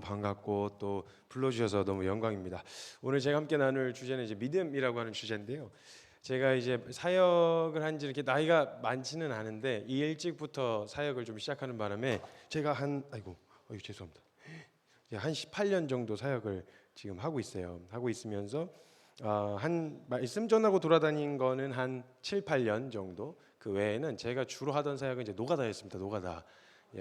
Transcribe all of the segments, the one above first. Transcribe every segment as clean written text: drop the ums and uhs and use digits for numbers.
반갑고 또 불러주셔서 너무 영광입니다. 오늘 제가 함께 나눌 주제는 이제 믿음이라고 하는 주제인데요. 제가 이제 사역을 한 지 이렇게 나이가 많지는 않은데 이 일찍부터 사역을 좀 시작하는 바람에 제가 죄송합니다. 한 18년 정도 사역을 지금 하고 있어요. 하고 있으면서 한 말씀 전하고 돌아다닌 거는 한 7, 8년 정도. 그 외에는 제가 주로 하던 사역은 이제 노가다였습니다. 노가다.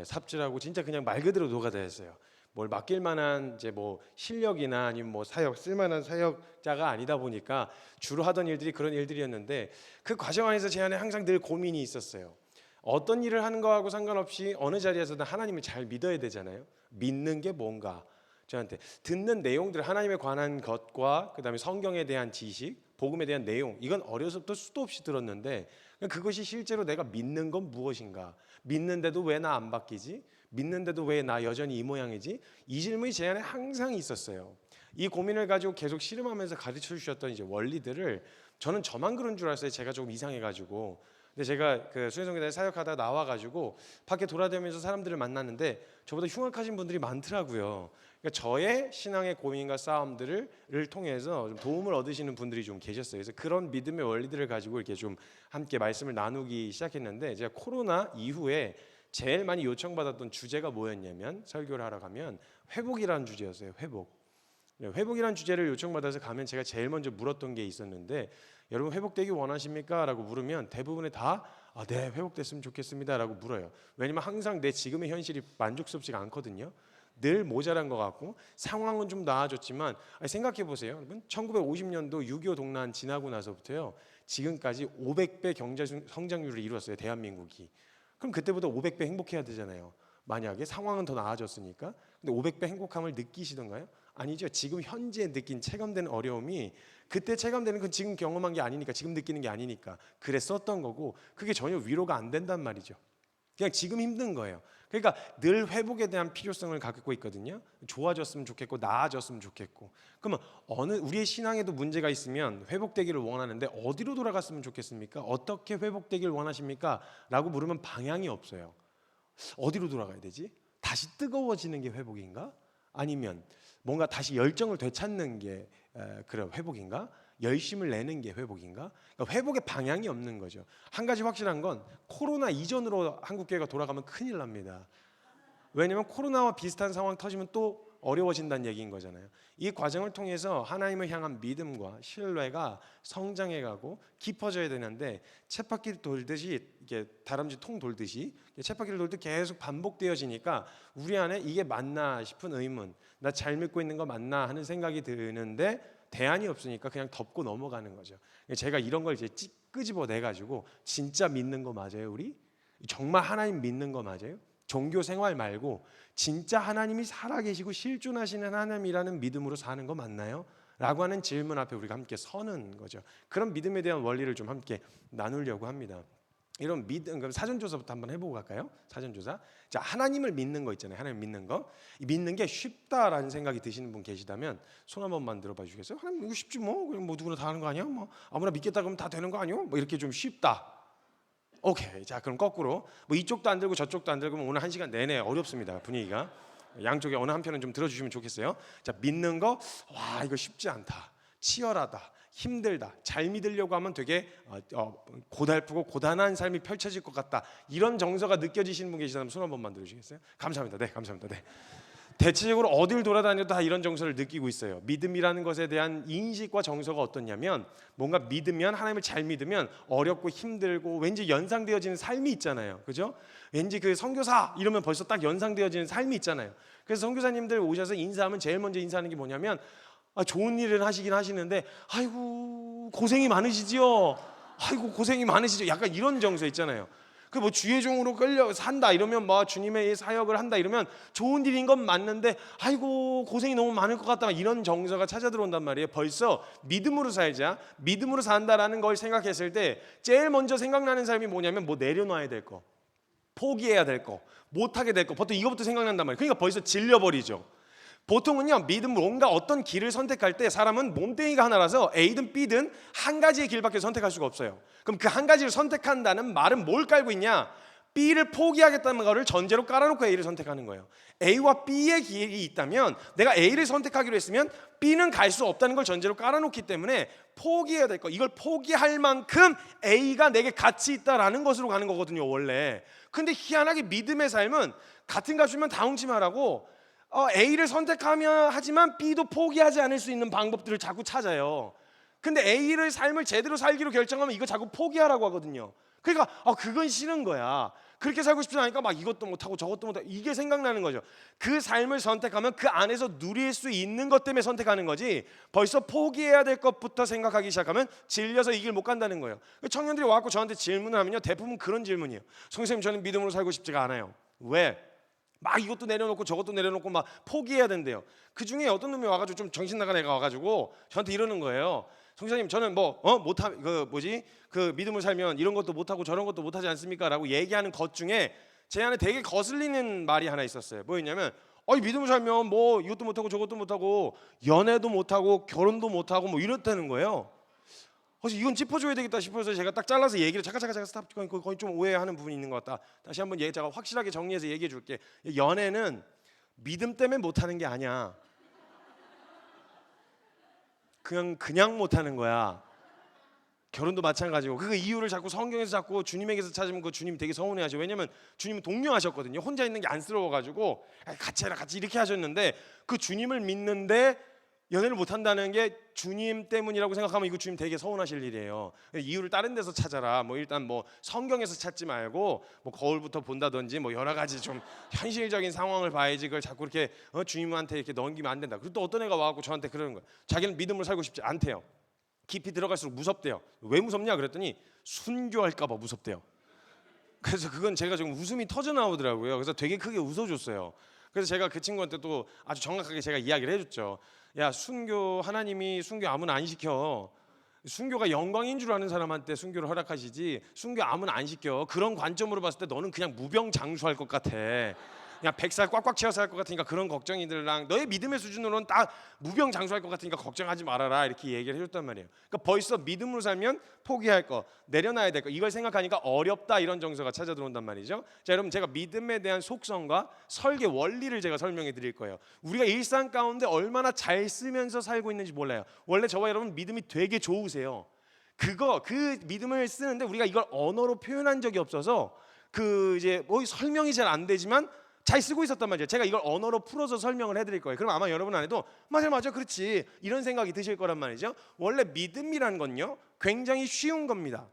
삽질하고 진짜 그냥 말 그대로 노가다였어요. 뭘 맡길 만한 이제 뭐 실력이나 아니면 뭐 사역 쓸만한 사역자가 아니다 보니까 주로 하던 일들이 그런 일들이었는데 그 과정 안에서 제 안에 항상 늘 고민이 있었어요. 어떤 일을 하는 거하고 상관없이 어느 자리에서든 하나님을 잘 믿어야 되잖아요. 믿는 게 뭔가 저한테 듣는 내용들 하나님에 관한 것과 그다음에 성경에 대한 지식, 복음에 대한 내용 이건 어려서부터 수도 없이 들었는데 그것이 실제로 내가 믿는 건 무엇인가? 믿는데도 왜 나 안 바뀌지? 믿는데도 왜 나 여전히 이 모양이지? 이 질문이 제 안에 항상 있었어요. 이 고민을 가지고 계속 씨름하면서 가르쳐 주셨던 이제 원리들을 저는 저만 그런 줄 알았어요. 제가 조금 이상해가지고. 근데 제가 그 수혜성교단에 사역하다 나와가지고 밖에 돌아다니면서 사람들을 만났는데 저보다 흉악하신 분들이 많더라고요. 그러니까 저의 신앙의 고민과 싸움들을 통해서 좀 도움을 얻으시는 분들이 좀 계셨어요. 그래서 그런 믿음의 원리들을 가지고 이렇게 좀 함께 말씀을 나누기 시작했는데 제가 코로나 이후에 제일 많이 요청받았던 주제가 뭐였냐면 설교를 하러 가면 회복이라는 주제였어요. 회복이라는 주제를 요청받아서 가면 제가 제일 먼저 물었던 게 있었는데 여러분 회복되기 원하십니까? 라고 물으면 대부분의 다 네, 회복됐으면 좋겠습니다 라고 물어요. 왜냐면 항상 내 지금의 현실이 만족스럽지가 않거든요. 늘 모자란 것 같고 상황은 좀 나아졌지만 생각해 보세요. 여러분 1950년도 6.25 동란 지나고 나서부터요 지금까지 500배 경제 성장률을 이루었어요. 대한민국이. 그럼 그때보다 500배 행복해야 되잖아요. 만약에 상황은 더 나아졌으니까. 근데 500배 행복함을 느끼시던가요? 아니죠. 지금 현재 느낀 체감되는 어려움이 그때 체감되는 건 지금 경험한 게 아니니까 지금 느끼는 게 아니니까 그랬었던 거고 그게 전혀 위로가 안 된단 말이죠. 그냥 지금 힘든 거예요. 그러니까 늘 회복에 대한 필요성을 갖고 있거든요. 좋아졌으면 좋겠고 나아졌으면 좋겠고. 그러면 우리의 신앙에도 문제가 있으면 회복되기를 원하는데 어디로 돌아갔으면 좋겠습니까? 어떻게 회복되기를 원하십니까? 라고 물으면 방향이 없어요. 어디로 돌아가야 되지? 다시 뜨거워지는 게 회복인가? 아니면 뭔가 다시 열정을 되찾는 게 그런 회복인가? 열심을 내는 게 회복인가? 그러니까 회복의 방향이 없는 거죠. 한 가지 확실한 건 코로나 이전으로 한국교회가 돌아가면 큰일 납니다. 왜냐하면 코로나와 비슷한 상황 터지면 또 어려워진다는 얘기인 거잖아요. 이 과정을 통해서 하나님을 향한 믿음과 신뢰가 성장해가고 깊어져야 되는데 쳇바퀴를 돌듯이 이게 다람쥐 통 돌듯이 쳇바퀴를 돌듯 계속 반복되어지니까 우리 안에 이게 맞나 싶은 의문, 나 잘 믿고 있는 거 맞나 하는 생각이 드는데 대안이 없으니까 그냥 덮고 넘어가는 거죠. 제가 이런 걸 이제 끄집어내 가지고 진짜 믿는 거 맞아요, 우리? 정말 하나님 믿는 거 맞아요? 종교 생활 말고 진짜 하나님이 살아계시고 실존하시는 하나님이라는 믿음으로 사는 거 맞나요? 라고 하는 질문 앞에 우리가 함께 서는 거죠. 그런 믿음에 대한 원리를 좀 함께 나누려고 합니다. 이런 믿음, 그럼 사전조사부터 한번 해보고 갈까요? 사전조사. 자, 하나님을 믿는 거 있잖아요. 하나님 믿는 거. 믿는 게 쉽다라는 생각이 드시는 분 계시다면 손 한 번만 들어봐 주시겠어요? 하나님 이거 쉽지 뭐. 그냥 뭐 누구나 다 하는 거 아니야? 뭐 아무나 믿겠다 그러면 다 되는 거 아니요? 뭐 이렇게 좀 쉽다. 오케이. 자, 그럼 거꾸로 뭐 이쪽도 안 들고 저쪽도 안 들고 오늘 1시간 내내 어렵습니다. 분위기가. 양쪽에 어느 한편은 좀 들어주시면 좋겠어요. 자, 믿는 거, 와 이거 쉽지 않다. 치열하다. 힘들다. 잘 믿으려고 하면 되게 고달프고 고단한 삶이 펼쳐질 것 같다. 이런 정서가 느껴지시는 분 계시다면 손 한 번만 들어주시겠어요? 감사합니다. 네, 감사합니다. 네. 대체적으로 어딜 돌아다녀도 다 이런 정서를 느끼고 있어요. 믿음이라는 것에 대한 인식과 정서가 어떻냐면 뭔가 믿으면 하나님을 잘 믿으면 어렵고 힘들고 왠지 연상되어지는 삶이 있잖아요. 그죠? 왠지 그 선교사 이러면 벌써 딱 연상되어지는 삶이 있잖아요. 그래서 선교사님들 오셔서 인사하면 제일 먼저 인사하는 게 뭐냐면 좋은 일을 하시긴 하시는데 아이고 고생이 많으시지요. 아이고 고생이 많으시죠. 약간 이런 정서 있잖아요. 그 뭐 주의 종으로 끌려 산다 이러면 뭐 주님의 사역을 한다 이러면 좋은 일인 건 맞는데 아이고 고생이 너무 많을 것 같다 이런 정서가 찾아 들어온단 말이에요. 벌써 믿음으로 살자, 믿음으로 산다라는 걸 생각했을 때 제일 먼저 생각나는 삶이 뭐냐면 뭐 내려놔야 될 거, 포기해야 될 거, 못하게 될 거, 보통 이거부터 생각난단 말이에요. 그러니까 벌써 질려버리죠. 보통은요 믿음으로 뭔가 어떤 길을 선택할 때 사람은 몸뚱이가 하나라서 A든 B든 한 가지의 길밖에 선택할 수가 없어요. 그럼 그 한 가지를 선택한다는 말은 뭘 깔고 있냐? B를 포기하겠다는 거를 전제로 깔아놓고 A를 선택하는 거예요. A와 B의 길이 있다면 내가 A를 선택하기로 했으면 B는 갈 수 없다는 걸 전제로 깔아놓기 때문에 포기해야 될 거, 이걸 포기할 만큼 A가 내게 가치 있다라는 것으로 가는 거거든요, 원래. 근데 희한하게 믿음의 삶은 같은 값이면 다 훔치말하고 A를 선택하면 하지만 B도 포기하지 않을 수 있는 방법들을 자꾸 찾아요. 근데 A를 삶을 제대로 살기로 결정하면 이거 자꾸 포기하라고 하거든요. 그러니까 그건 싫은 거야. 그렇게 살고 싶지 않으니까 막 이것도 못하고 저것도 못하고 이게 생각나는 거죠. 그 삶을 선택하면 그 안에서 누릴 수 있는 것 때문에 선택하는 거지, 벌써 포기해야 될 것부터 생각하기 시작하면 질려서 이 길 못 간다는 거예요. 청년들이 와갖고 저한테 질문을 하면요, 대부분 그런 질문이에요. 선생님, 저는 믿음으로 살고 싶지가 않아요. 왜? 막 이것도 내려놓고 저것도 내려놓고 막 포기해야 된대요. 그 중에 어떤 놈이 와가지고 좀 정신 나간 애가 와가지고 저한테 이러는 거예요. 성사님, 저는 그 믿음을 살면 이런 것도 못하고 저런 것도 못하지 않습니까? 라고 얘기하는 것 중에 제 안에 되게 거슬리는 말이 하나 있었어요. 뭐였냐면 믿음을 살면 뭐 이것도 못하고 저것도 못하고 연애도 못하고 결혼도 못하고 뭐 이렇다는 거예요. 그래서 이건 짚어줘야 되겠다 싶어서 제가 딱 잘라서 얘기를 잠깐 스탑, 거의 좀 오해하는 부분이 있는 것 같다. 다시 한번 제가 확실하게 정리해서 얘기해 줄게. 연애는 믿음 때문에 못하는 게 아니야. 그냥 못하는 거야. 결혼도 마찬가지고. 그 이유를 자꾸 성경에서 자꾸 주님에게서 찾으면 그 주님 되게 서운해하죠. 왜냐면 주님은 동료하셨거든요. 혼자 있는 게 안쓰러워가지고 같이 해라, 같이 이렇게 하셨는데, 그 주님을 믿는데 연애를 못한다는 게 주님 때문이라고 생각하면 이거 주님 되게 서운하실 일이에요. 이유를 다른 데서 찾아라. 일단 성경에서 찾지 말고 거울부터 본다든지 여러 가지 좀 현실적인 상황을 봐야지, 그걸 자꾸 이렇게 주님한테 이렇게 넘기면 안 된다. 그리고 또 어떤 애가 와갖고 저한테 그러는 거예요. 자기는 믿음을 살고 싶지 않대요. 깊이 들어갈수록 무섭대요. 왜 무섭냐 그랬더니 순교할까봐 무섭대요. 그래서 그건 제가 지금 웃음이 터져 나오더라고요. 그래서 되게 크게 웃어줬어요. 그래서 제가 그 친구한테 또 아주 정확하게 제가 이야기를 해줬죠. 야, 하나님이 순교 아무나 안 시켜. 순교가 영광인 줄 아는 사람한테 순교를 허락하시지, 순교 아무나 안 시켜. 그런 관점으로 봤을 때 너는 그냥 무병장수할 것 같아. 그냥 100살 꽉꽉 채워서 할 것 같으니까 그런 걱정이들랑 너의 믿음의 수준으로는 딱 무병장수할 것 같으니까 걱정하지 말아라, 이렇게 얘기를 해줬단 말이에요. 그러니까 벌써 믿음으로 살면 포기할 거, 내려놔야 될 거, 이걸 생각하니까 어렵다, 이런 정서가 찾아 들어온단 말이죠. 자, 여러분, 제가 믿음에 대한 속성과 설계 원리를 제가 설명해 드릴 거예요. 우리가 일상 가운데 얼마나 잘 쓰면서 살고 있는지 몰라요. 원래 저와 여러분 믿음이 되게 좋으세요. 그 믿음을 쓰는데 우리가 이걸 언어로 표현한 적이 없어서 설명이 잘 안 되지만 잘 쓰고 있었단 말이에요. 제가 이걸 언어로 풀어서 설명을 해드릴 거예요. 그럼 아마 여러분 안에도 맞아 그렇지, 이런 생각이 드실 거란 말이죠. 원래 믿음이라는 건요, 굉장히 쉬운 겁니다.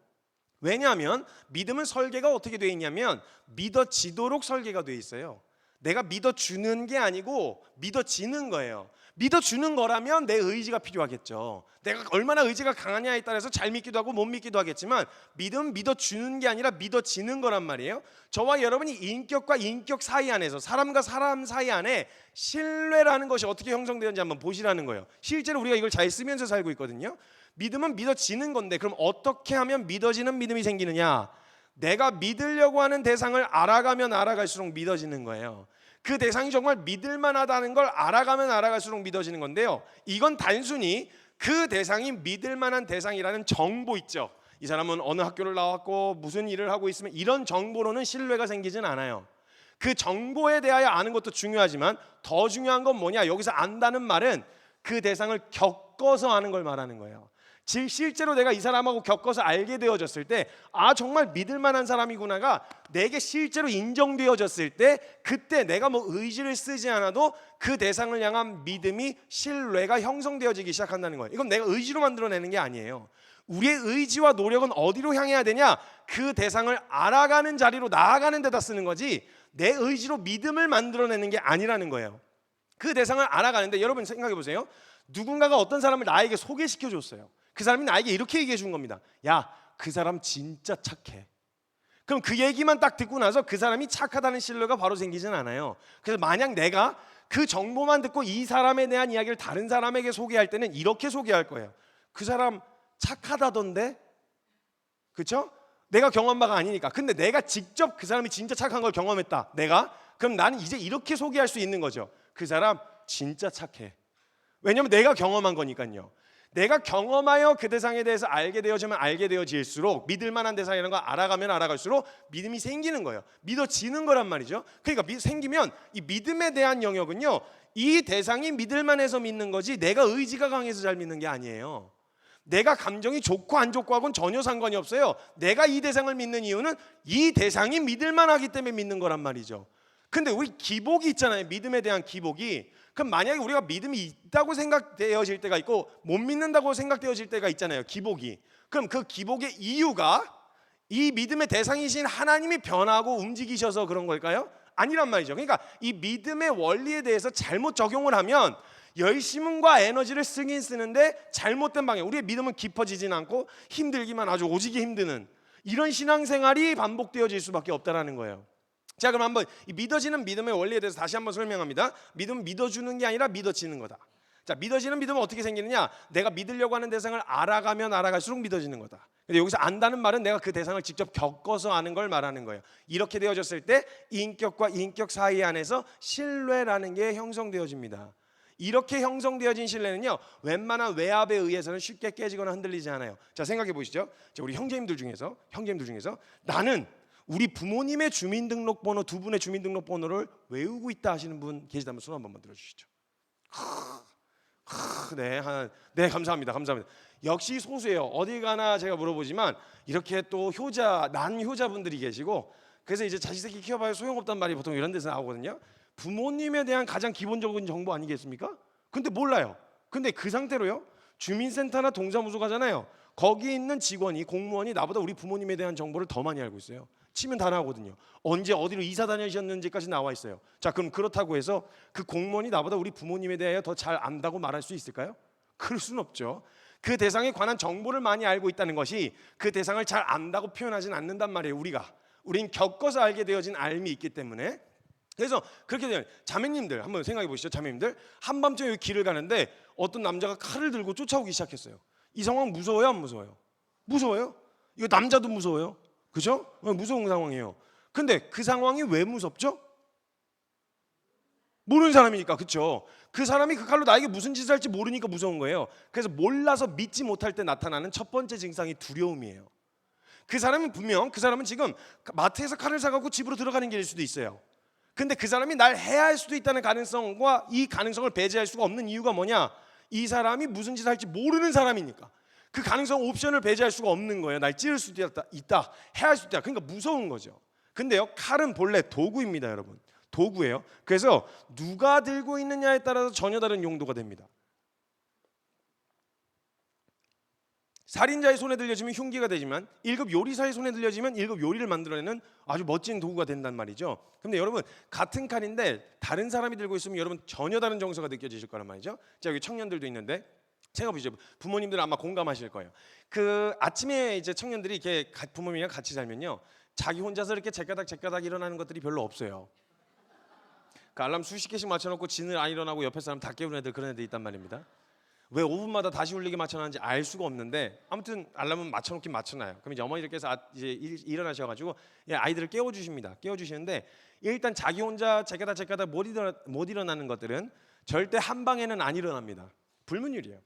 왜냐하면 믿음은 설계가 어떻게 되어 있냐면 믿어지도록 설계가 되어 있어요. 내가 믿어주는 게 아니고 믿어지는 거예요. 믿어주는 거라면 내 의지가 필요하겠죠. 내가 얼마나 의지가 강하냐에 따라서 잘 믿기도 하고 못 믿기도 하겠지만, 믿음은 믿어주는 게 아니라 믿어지는 거란 말이에요. 저와 여러분이 인격과 인격 사이 안에서, 사람과 사람 사이 안에 신뢰라는 것이 어떻게 형성되는지 한번 보시라는 거예요. 실제로 우리가 이걸 잘 쓰면서 살고 있거든요. 믿음은 믿어지는 건데, 그럼 어떻게 하면 믿어지는 믿음이 생기느냐? 내가 믿으려고 하는 대상을 알아가면 알아갈수록 믿어지는 거예요. 그 대상이 정말 믿을만하다는 걸 알아가면 알아갈수록 믿어지는 건데요, 이건 단순히 그 대상이 믿을만한 대상이라는 정보 있죠. 이 사람은 어느 학교를 나왔고 무슨 일을 하고 있으면, 이런 정보로는 신뢰가 생기진 않아요. 그 정보에 대하여 아는 것도 중요하지만 더 중요한 건 뭐냐? 여기서 안다는 말은 그 대상을 겪어서 아는 걸 말하는 거예요. 즉 실제로 내가 이 사람하고 겪어서 알게 되어졌을 때, 정말 믿을 만한 사람이구나가 내게 실제로 인정되어졌을 때, 그때 내가 의지를 쓰지 않아도 그 대상을 향한 믿음이, 신뢰가 형성되어지기 시작한다는 거예요. 이건 내가 의지로 만들어내는 게 아니에요. 우리의 의지와 노력은 어디로 향해야 되냐? 그 대상을 알아가는 자리로 나아가는 데다 쓰는 거지, 내 의지로 믿음을 만들어내는 게 아니라는 거예요. 그 대상을 알아가는데, 여러분 생각해 보세요. 누군가가 어떤 사람을 나에게 소개시켜 줬어요. 그 사람이 나에게 이렇게 얘기해 준 겁니다. 야, 그 사람 진짜 착해. 그럼 그 얘기만 딱 듣고 나서 그 사람이 착하다는 신뢰가 바로 생기진 않아요. 그래서 만약 내가 그 정보만 듣고 이 사람에 대한 이야기를 다른 사람에게 소개할 때는 이렇게 소개할 거예요. 그 사람 착하다던데? 그렇죠? 내가 경험한 바가 아니니까. 근데 내가 직접 그 사람이 진짜 착한 걸 경험했다, 그럼 나는 이제 이렇게 소개할 수 있는 거죠. 그 사람 진짜 착해. 왜냐면 내가 경험한 거니까요. 내가 경험하여 그 대상에 대해서 알게 되어지면 알게 되어질수록 믿을 만한 대상이라는 걸 알아가면 알아갈수록 믿음이 생기는 거예요. 믿어지는 거란 말이죠. 그러니까 생기면 이 믿음에 대한 영역은요, 이 대상이 믿을 만해서 믿는 거지 내가 의지가 강해서 잘 믿는 게 아니에요. 내가 감정이 좋고 안 좋고 하고는 전혀 상관이 없어요. 내가 이 대상을 믿는 이유는 이 대상이 믿을 만하기 때문에 믿는 거란 말이죠. 근데 우리 기복이 있잖아요. 믿음에 대한 기복이. 그럼 만약에 우리가 믿음이 있다고 생각되어질 때가 있고 못 믿는다고 생각되어질 때가 있잖아요. 기복이. 그럼 그 기복의 이유가 이 믿음의 대상이신 하나님이 변하고 움직이셔서 그런 걸까요? 아니란 말이죠. 그러니까 이 믿음의 원리에 대해서 잘못 적용을 하면 열심과 에너지를 쓰긴 쓰는데 잘못된 방향, 우리의 믿음은 깊어지진 않고 힘들기만 아주 오지게 힘드는 이런 신앙생활이 반복되어질 수밖에 없다라는 거예요. 자, 그럼 한번 이 믿어지는 믿음의 원리에 대해서 다시 한번 설명합니다. 믿음은 믿어주는 게 아니라 믿어지는 거다. 자, 믿어지는 믿음은 어떻게 생기느냐? 내가 믿으려고 하는 대상을 알아가면 알아갈수록 믿어지는 거다. 근데 여기서 안다는 말은 내가 그 대상을 직접 겪어서 아는 걸 말하는 거예요. 이렇게 되어졌을 때 인격과 인격 사이 안에서 신뢰라는 게 형성되어집니다. 이렇게 형성되어진 신뢰는요, 웬만한 외압에 의해서는 쉽게 깨지거나 흔들리지 않아요. 자, 생각해 보시죠. 자, 우리 형제님들 중에서 나는 우리 부모님의 주민등록번호, 두 분의 주민등록번호를 외우고 있다 하시는 분 계시다면 손 한 번만 들어주시죠. 네, 감사합니다. 역시 소수예요. 어디 가나 제가 물어보지만 이렇게 또 난효자분들이 계시고, 그래서 이제 자식 새끼 키워봐야 소용없단 말이 보통 이런 데서 나오거든요. 부모님에 대한 가장 기본적인 정보 아니겠습니까? 근데 몰라요. 근데 그 상태로요, 주민센터나 동사무소 가잖아요. 거기 있는 직원이, 공무원이 나보다 우리 부모님에 대한 정보를 더 많이 알고 있어요. 치면 다 나오거든요. 언제 어디로 이사 다니셨는지까지 나와 있어요. 자, 그럼 그렇다고 해서 그 공무원이 나보다 우리 부모님에 대하여 더 잘 안다고 말할 수 있을까요? 그럴 수는 없죠. 그 대상에 관한 정보를 많이 알고 있다는 것이 그 대상을 잘 안다고 표현하진 않는단 말이에요. 우린 겪어서 알게 되어진 알미 있기 때문에. 그래서 그렇게 되면 자매님들 한번 생각해 보시죠. 자매님들 한밤중에 길을 가는데 어떤 남자가 칼을 들고 쫓아오기 시작했어요. 이 상황 무서워요, 안 무서워요? 무서워요. 이거 남자도 무서워요. 그죠? 무서운 상황이에요. 근데 그 상황이 왜 무섭죠? 모르는 사람이니까. 그렇죠? 그 사람이 그 칼로 나에게 무슨 짓을 할지 모르니까 무서운 거예요. 그래서 몰라서 믿지 못할 때 나타나는 첫 번째 증상이 두려움이에요. 그 사람은 지금 마트에서 칼을 사갖고 집으로 들어가는 길일 수도 있어요. 근데 그 사람이 날 해할 수도 있다는 가능성과 이 가능성을 배제할 수가 없는 이유가 뭐냐? 이 사람이 무슨 짓을 할지 모르는 사람이니까. 그 가능성 옵션을 배제할 수가 없는 거예요. 날 찌를 수도 있다, 해할 수도 있다. 그러니까 무서운 거죠. 근데요, 칼은 본래 도구입니다, 여러분. 도구예요. 그래서 누가 들고 있느냐에 따라서 전혀 다른 용도가 됩니다. 살인자의 손에 들려지면 흉기가 되지만 1급 요리사의 손에 들려지면 1급 요리를 만들어내는 아주 멋진 도구가 된단 말이죠. 근데 여러분, 같은 칼인데 다른 사람이 들고 있으면 여러분 전혀 다른 정서가 느껴지실 거란 말이죠. 자, 여기 청년들도 있는데 생각해보시죠. 부모님들은 아마 공감하실 거예요. 그 아침에 이제 청년들이 이렇게 부모님이랑 같이 살면요, 자기 혼자서 이렇게 제까닥 일어나는 것들이 별로 없어요. 그 알람 수십 개씩 맞춰놓고 지는 안 일어나고 옆에 사람 다 깨우는 애들, 그런 애들 있단 말입니다. 왜 5분마다 다시 울리게 맞춰놨는지 알 수가 없는데 아무튼 알람은 맞춰놓긴 맞춰놔요. 그럼 이제 어머니들께서 이제 일어나셔가지고 아이들을 깨워주십니다. 깨워주시는데 일단 자기 혼자 제까닥 못 일어나는 것들은 절대 한 방에는 안 일어납니다. 불문율이에요.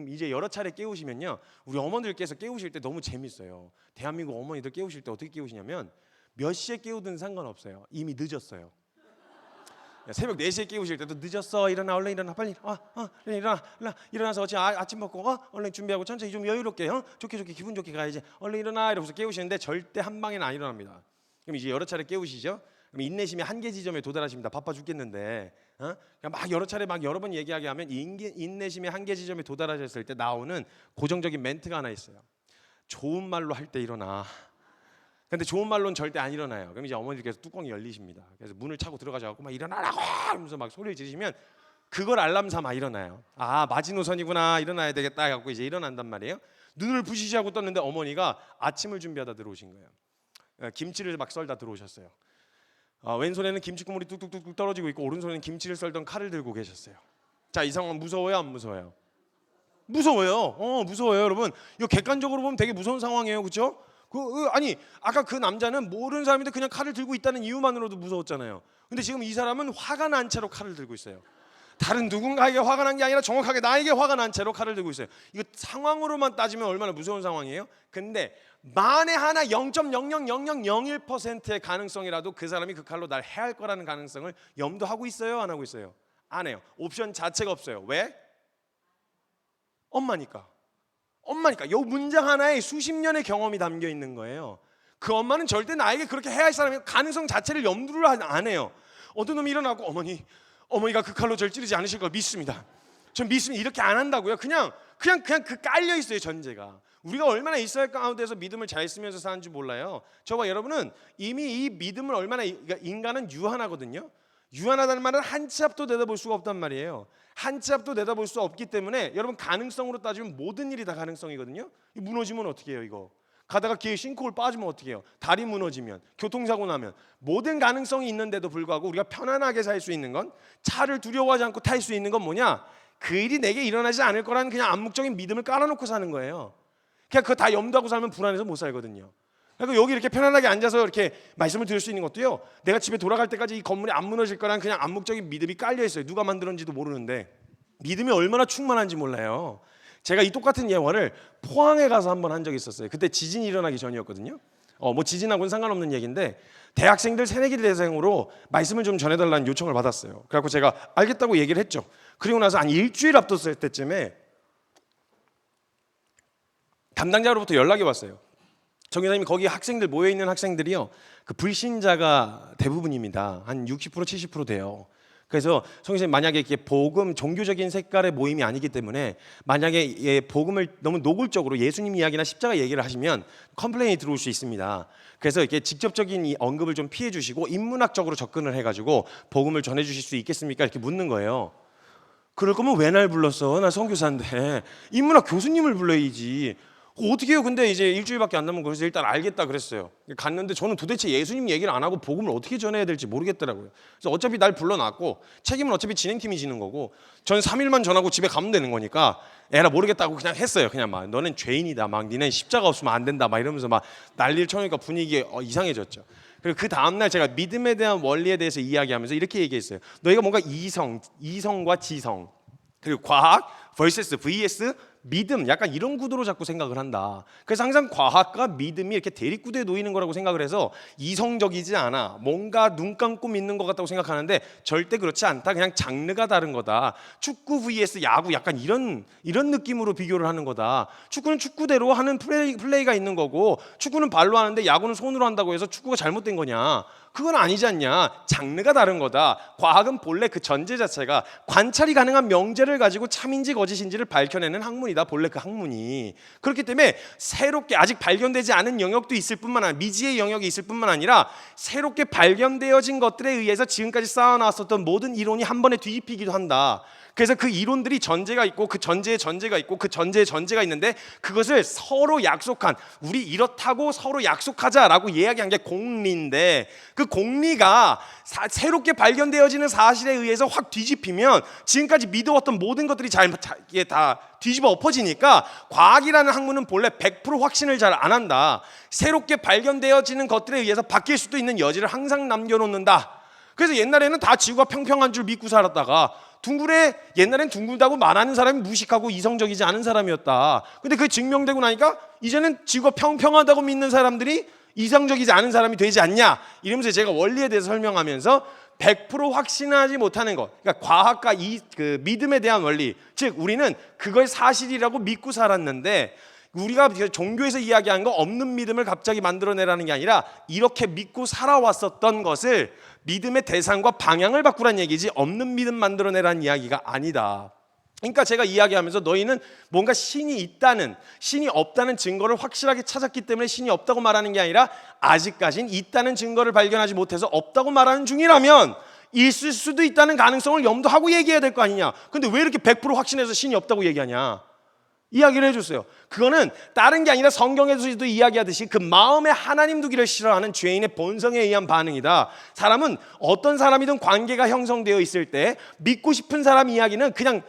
이제 여러 차례 깨우시면요, 우리 어머니들께서 깨우실 때 너무 재밌어요. 대한민국 어머니들 깨우실 때 어떻게 깨우시냐면 몇 시에 깨우든 상관없어요. 이미 늦었어요. 새벽 4시에 깨우실 때도 늦었어, 일어나, 얼른 일어나, 빨리 일어나서 아침 먹고 얼른 준비하고 천천히 좀 여유롭게 좋게 기분 좋게 가야지, 얼른 일어나 이러면서 깨우시는데 절대 한 방에는 안 일어납니다. 그럼 이제 여러 차례 깨우시죠. 그럼 인내심의 한계 지점에 도달하십니다. 바빠 죽겠는데 막 여러 차례 막 여러 번 얘기하게 하면 인내심의 한계 지점에 도달하셨을 때 나오는 고정적인 멘트가 하나 있어요. 좋은 말로 할 때 일어나. 근데 좋은 말로는 절대 안 일어나요. 그럼 이제 어머니께서 뚜껑이 열리십니다. 그래서 문을 차고 들어가셔서 막 일어나라고 하면서 막 소리를 지르시면 그걸 알람 삼아 일어나요. 아, 마지노선이구나, 일어나야 되겠다 해갖고 이제 일어난단 말이에요. 눈을 부시시하고 떴는데 어머니가 아침을 준비하다 들어오신 거예요. 김치를 막 썰다 들어오셨어요. 왼손에는 김치 국물이 뚝뚝뚝 떨어지고 있고 오른손에는 김치를 썰던 칼을 들고 계셨어요. 자, 이 상황 무서워요, 안 무서워요? 무서워요. 무서워요, 여러분. 이거 객관적으로 보면 되게 무서운 상황이에요, 그렇죠? 아니, 아까 그 남자는 모르는 사람인데 그냥 칼을 들고 있다는 이유만으로도 무서웠잖아요. 근데 지금 이 사람은 화가 난 채로 칼을 들고 있어요. 다른 누군가에게 화가 난 게 아니라 정확하게 나에게 화가 난 채로 칼을 들고 있어요. 이거 상황으로만 따지면 얼마나 무서운 상황이에요? 근데 만에 하나 0.00001%의 가능성이라도 그 사람이 그 칼로 날 해할 거라는 가능성을 염두하고 있어요? 안 하고 있어요? 안 해요. 옵션 자체가 없어요. 왜? 엄마니까. 이 문장 하나에 수십 년의 경험이 담겨 있는 거예요. 그 엄마는 절대 나에게 그렇게 해야 할 사람의 가능성 자체를 염두를 안 해요. 어떤 놈이 일어나고 어머니가 그 칼로 절 찌르지 않으실 걸 믿습니다. 전 믿습니다. 이렇게 안 한다고요. 그냥 그 깔려 있어요, 전제가. 우리가 얼마나 이스라엘 가운데서 믿음을 잘 쓰면서 사는지 몰라요. 저와 여러분은 이미 이 믿음을 얼마나, 그러니까 인간은 유한하거든요. 유한하다는 말은 한 치 앞도 내다볼 수가 없단 말이에요. 한 치 앞도 내다볼 수 없기 때문에 여러분 가능성으로 따지면 모든 일이 다 가능성이거든요. 무너지면 어떻게 해요, 이거? 가다가 길에 싱크홀 빠지면 어떻게 해요? 다리 무너지면, 교통사고 나면, 모든 가능성이 있는데도 불구하고 우리가 편안하게 살 수 있는 건, 차를 두려워하지 않고 탈 수 있는 건 뭐냐? 그 일이 내게 일어나지 않을 거라는 그냥 암묵적인 믿음을 깔아놓고 사는 거예요. 그냥 그거 다 염두하고 살면 불안해서 못 살거든요. 그러니까 여기 이렇게 편안하게 앉아서 이렇게 말씀을 드릴 수 있는 것도요, 내가 집에 돌아갈 때까지 이 건물이 안 무너질 거라는 그냥 암묵적인 믿음이 깔려 있어요. 누가 만들었는지도 모르는데 믿음이 얼마나 충만한지 몰라요. 제가 이 똑같은 예화를 포항에 가서 한번 한 적이 있었어요. 그때 지진이 일어나기 전이었거든요. 뭐 지진하고는 상관없는 얘기인데 대학생들 새내기 대상으로 말씀을 좀 전해달라는 요청을 받았어요. 그래갖고 제가 알겠다고 얘기를 했죠. 그리고 나서 한 일주일 앞뒀을 때쯤에 담당자로부터 연락이 왔어요. 정 교사님, 거기 학생들 모여있는 학생들이요, 그 불신자가 대부분입니다. 한 60% 70% 돼요. 그래서 성교사님, 만약에 이게 복음, 종교적인 색깔의 모임이 아니기 때문에 만약에 복음을 너무 노골적으로 예수님 이야기나 십자가 얘기를 하시면 컴플레인이 들어올 수 있습니다. 그래서 이렇게 직접적인 이 언급을 좀 피해 주시고 인문학적으로 접근을 해가지고 복음을 전해 주실 수 있겠습니까? 이렇게 묻는 거예요. 그럴 거면 왜 날 불렀어? 나 선교사인데. 인문학 교수님을 불러야지. 어떻게 해요? 근데 이제 일주일밖에 안 남은 거라서 일단 알겠다 그랬어요. 갔는데 저는 도대체 예수님 얘기를 안 하고 복음을 어떻게 전해야 될지 모르겠더라고요. 그래서 어차피 날 불러놨고 책임은 어차피 진행팀이 지는 거고 전 3일만 전하고 집에 가면 되는 거니까 에라 모르겠다고 그냥 했어요. 그냥 막 너는 죄인이다, 막 니네 십자가 없으면 안 된다, 막 이러면서 막 난리를 쳐니까 분위기 이상해졌죠. 그리고 그 다음날 제가 믿음에 대한 원리에 대해서 이야기하면서 이렇게 얘기했어요. 너희가 뭔가 이성과 지성, 그리고 과학 vs 믿음, 약간 이런 구도로 자꾸 생각을 한다. 그래서 항상 과학과 믿음이 이렇게 대립구도에 놓이는 거라고 생각을 해서 이성적이지 않아, 뭔가 눈 감고 믿는 것 같다고 생각하는데 절대 그렇지 않다. 그냥 장르가 다른 거다. 축구 vs 야구, 약간 이런 느낌으로 비교를 하는 거다. 축구는 축구대로 하는 플레이가 있는 거고 축구는 발로 하는데 야구는 손으로 한다고 해서 축구가 잘못된 거냐? 그건 아니지 않냐. 장르가 다른 거다. 과학은 본래 그 전제 자체가 관찰이 가능한 명제를 가지고 참인지 거짓인지를 밝혀내는 학문이다. 본래 그 학문이. 그렇기 때문에 새롭게 아직 발견되지 않은 영역도 있을 뿐만 아니라 미지의 영역이 있을 뿐만 아니라 새롭게 발견되어진 것들에 의해서 지금까지 쌓아놨었던 모든 이론이 한 번에 뒤집히기도 한다. 그래서 그 이론들이 전제가 있고 그 전제에 전제가 있고 그 전제에 전제가 있는데 그것을 서로 약속한, 우리 이렇다고 서로 약속하자라고 이야기한 게 공리인데 그 공리가 새롭게 발견되어지는 사실에 의해서 확 뒤집히면 지금까지 믿어왔던 모든 것들이 이게 다 뒤집어 엎어지니까 과학이라는 학문은 본래 100% 확신을 잘 안 한다. 새롭게 발견되어지는 것들에 의해서 바뀔 수도 있는 여지를 항상 남겨놓는다. 그래서 옛날에는 다 지구가 평평한 줄 믿고 살았다가 옛날엔 둥글다고 말하는 사람이 무식하고 이성적이지 않은 사람이었다. 근데 그게 증명되고 나니까 이제는 지구가 평평하다고 믿는 사람들이 이성적이지 않은 사람이 되지 않냐. 이러면서 제가 원리에 대해서 설명하면서 100% 확신하지 못하는 것, 그러니까 과학과 그 믿음에 대한 원리, 즉 우리는 그걸 사실이라고 믿고 살았는데 우리가 종교에서 이야기하는 거 없는 믿음을 갑자기 만들어내라는 게 아니라 이렇게 믿고 살아왔었던 것을 믿음의 대상과 방향을 바꾸라는 얘기지 없는 믿음 만들어내라는 이야기가 아니다. 그러니까 제가 이야기하면서 너희는 뭔가 신이 있다는, 신이 없다는 증거를 확실하게 찾았기 때문에 신이 없다고 말하는 게 아니라 아직까진 있다는 증거를 발견하지 못해서 없다고 말하는 중이라면 있을 수도 있다는 가능성을 염두하고 얘기해야 될 거 아니냐. 근데 왜 이렇게 100% 확신해서 신이 없다고 얘기하냐. 이야기를 해줬어요. 그거는 다른 게 아니라 성경에서도 이야기하듯이 그 마음에 하나님 두기를 싫어하는 죄인의 본성에 의한 반응이다. 사람은 어떤 사람이든 관계가 형성되어 있을 때 믿고 싶은 사람 이야기는 그냥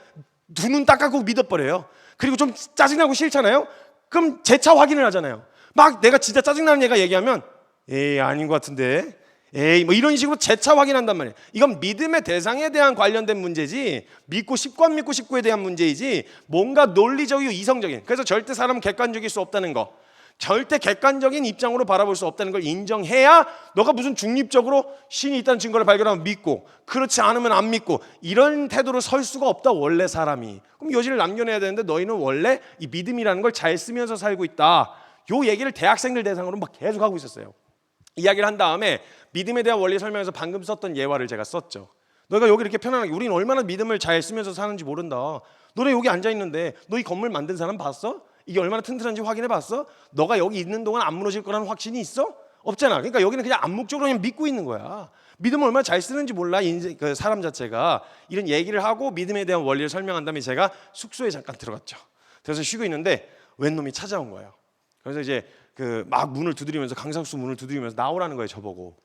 두 눈 딱 감고 믿어버려요. 그리고 좀 짜증나고 싫잖아요. 그럼 재차 확인을 하잖아요. 막 내가 진짜 짜증나는 얘가 얘기하면 에이 아닌 것 같은데, 에이 뭐 이런 식으로 재차 확인한단 말이에요. 이건 믿음의 대상에 대한 관련된 문제지 믿고 싶고 안 믿고 싶고에 대한 문제이지 뭔가 논리적이고 이성적인, 그래서 절대 사람은 객관적일 수 없다는 거, 절대 객관적인 입장으로 바라볼 수 없다는 걸 인정해야 너가 무슨 중립적으로 신이 있다는 증거를 발견하면 믿고, 그렇지 않으면 안 믿고, 이런 태도로 설 수가 없다 원래 사람이. 그럼 여지를 남겨내야 되는데 너희는 원래 이 믿음이라는 걸 잘 쓰면서 살고 있다. 요 얘기를 대학생들 대상으로 막 계속 하고 있었어요. 이야기를 한 다음에 믿음에 대한 원리 설명에서 방금 썼던 예화를 제가 썼죠. 너희가 여기 이렇게 편안하게, 우리는 얼마나 믿음을 잘 쓰면서 사는지 모른다. 너네 여기 앉아있는데 너 이 건물 만든 사람 봤어? 이게 얼마나 튼튼한지 확인해 봤어? 너가 여기 있는 동안 안 무너질 거라는 확신이 있어? 없잖아. 그러니까 여기는 그냥 암묵적으로 그냥 믿고 있는 거야. 믿음을 얼마나 잘 쓰는지 몰라 인생, 그 사람 자체가. 이런 얘기를 하고 믿음에 대한 원리를 설명한 다음에 제가 숙소에 잠깐 들어갔죠. 그래서 쉬고 있는데 웬 놈이 찾아온 거예요. 그래서 이제 그 막 문을 두드리면서, 강사숙소 문을 두드리면서 나오라는 거예요, 저보고.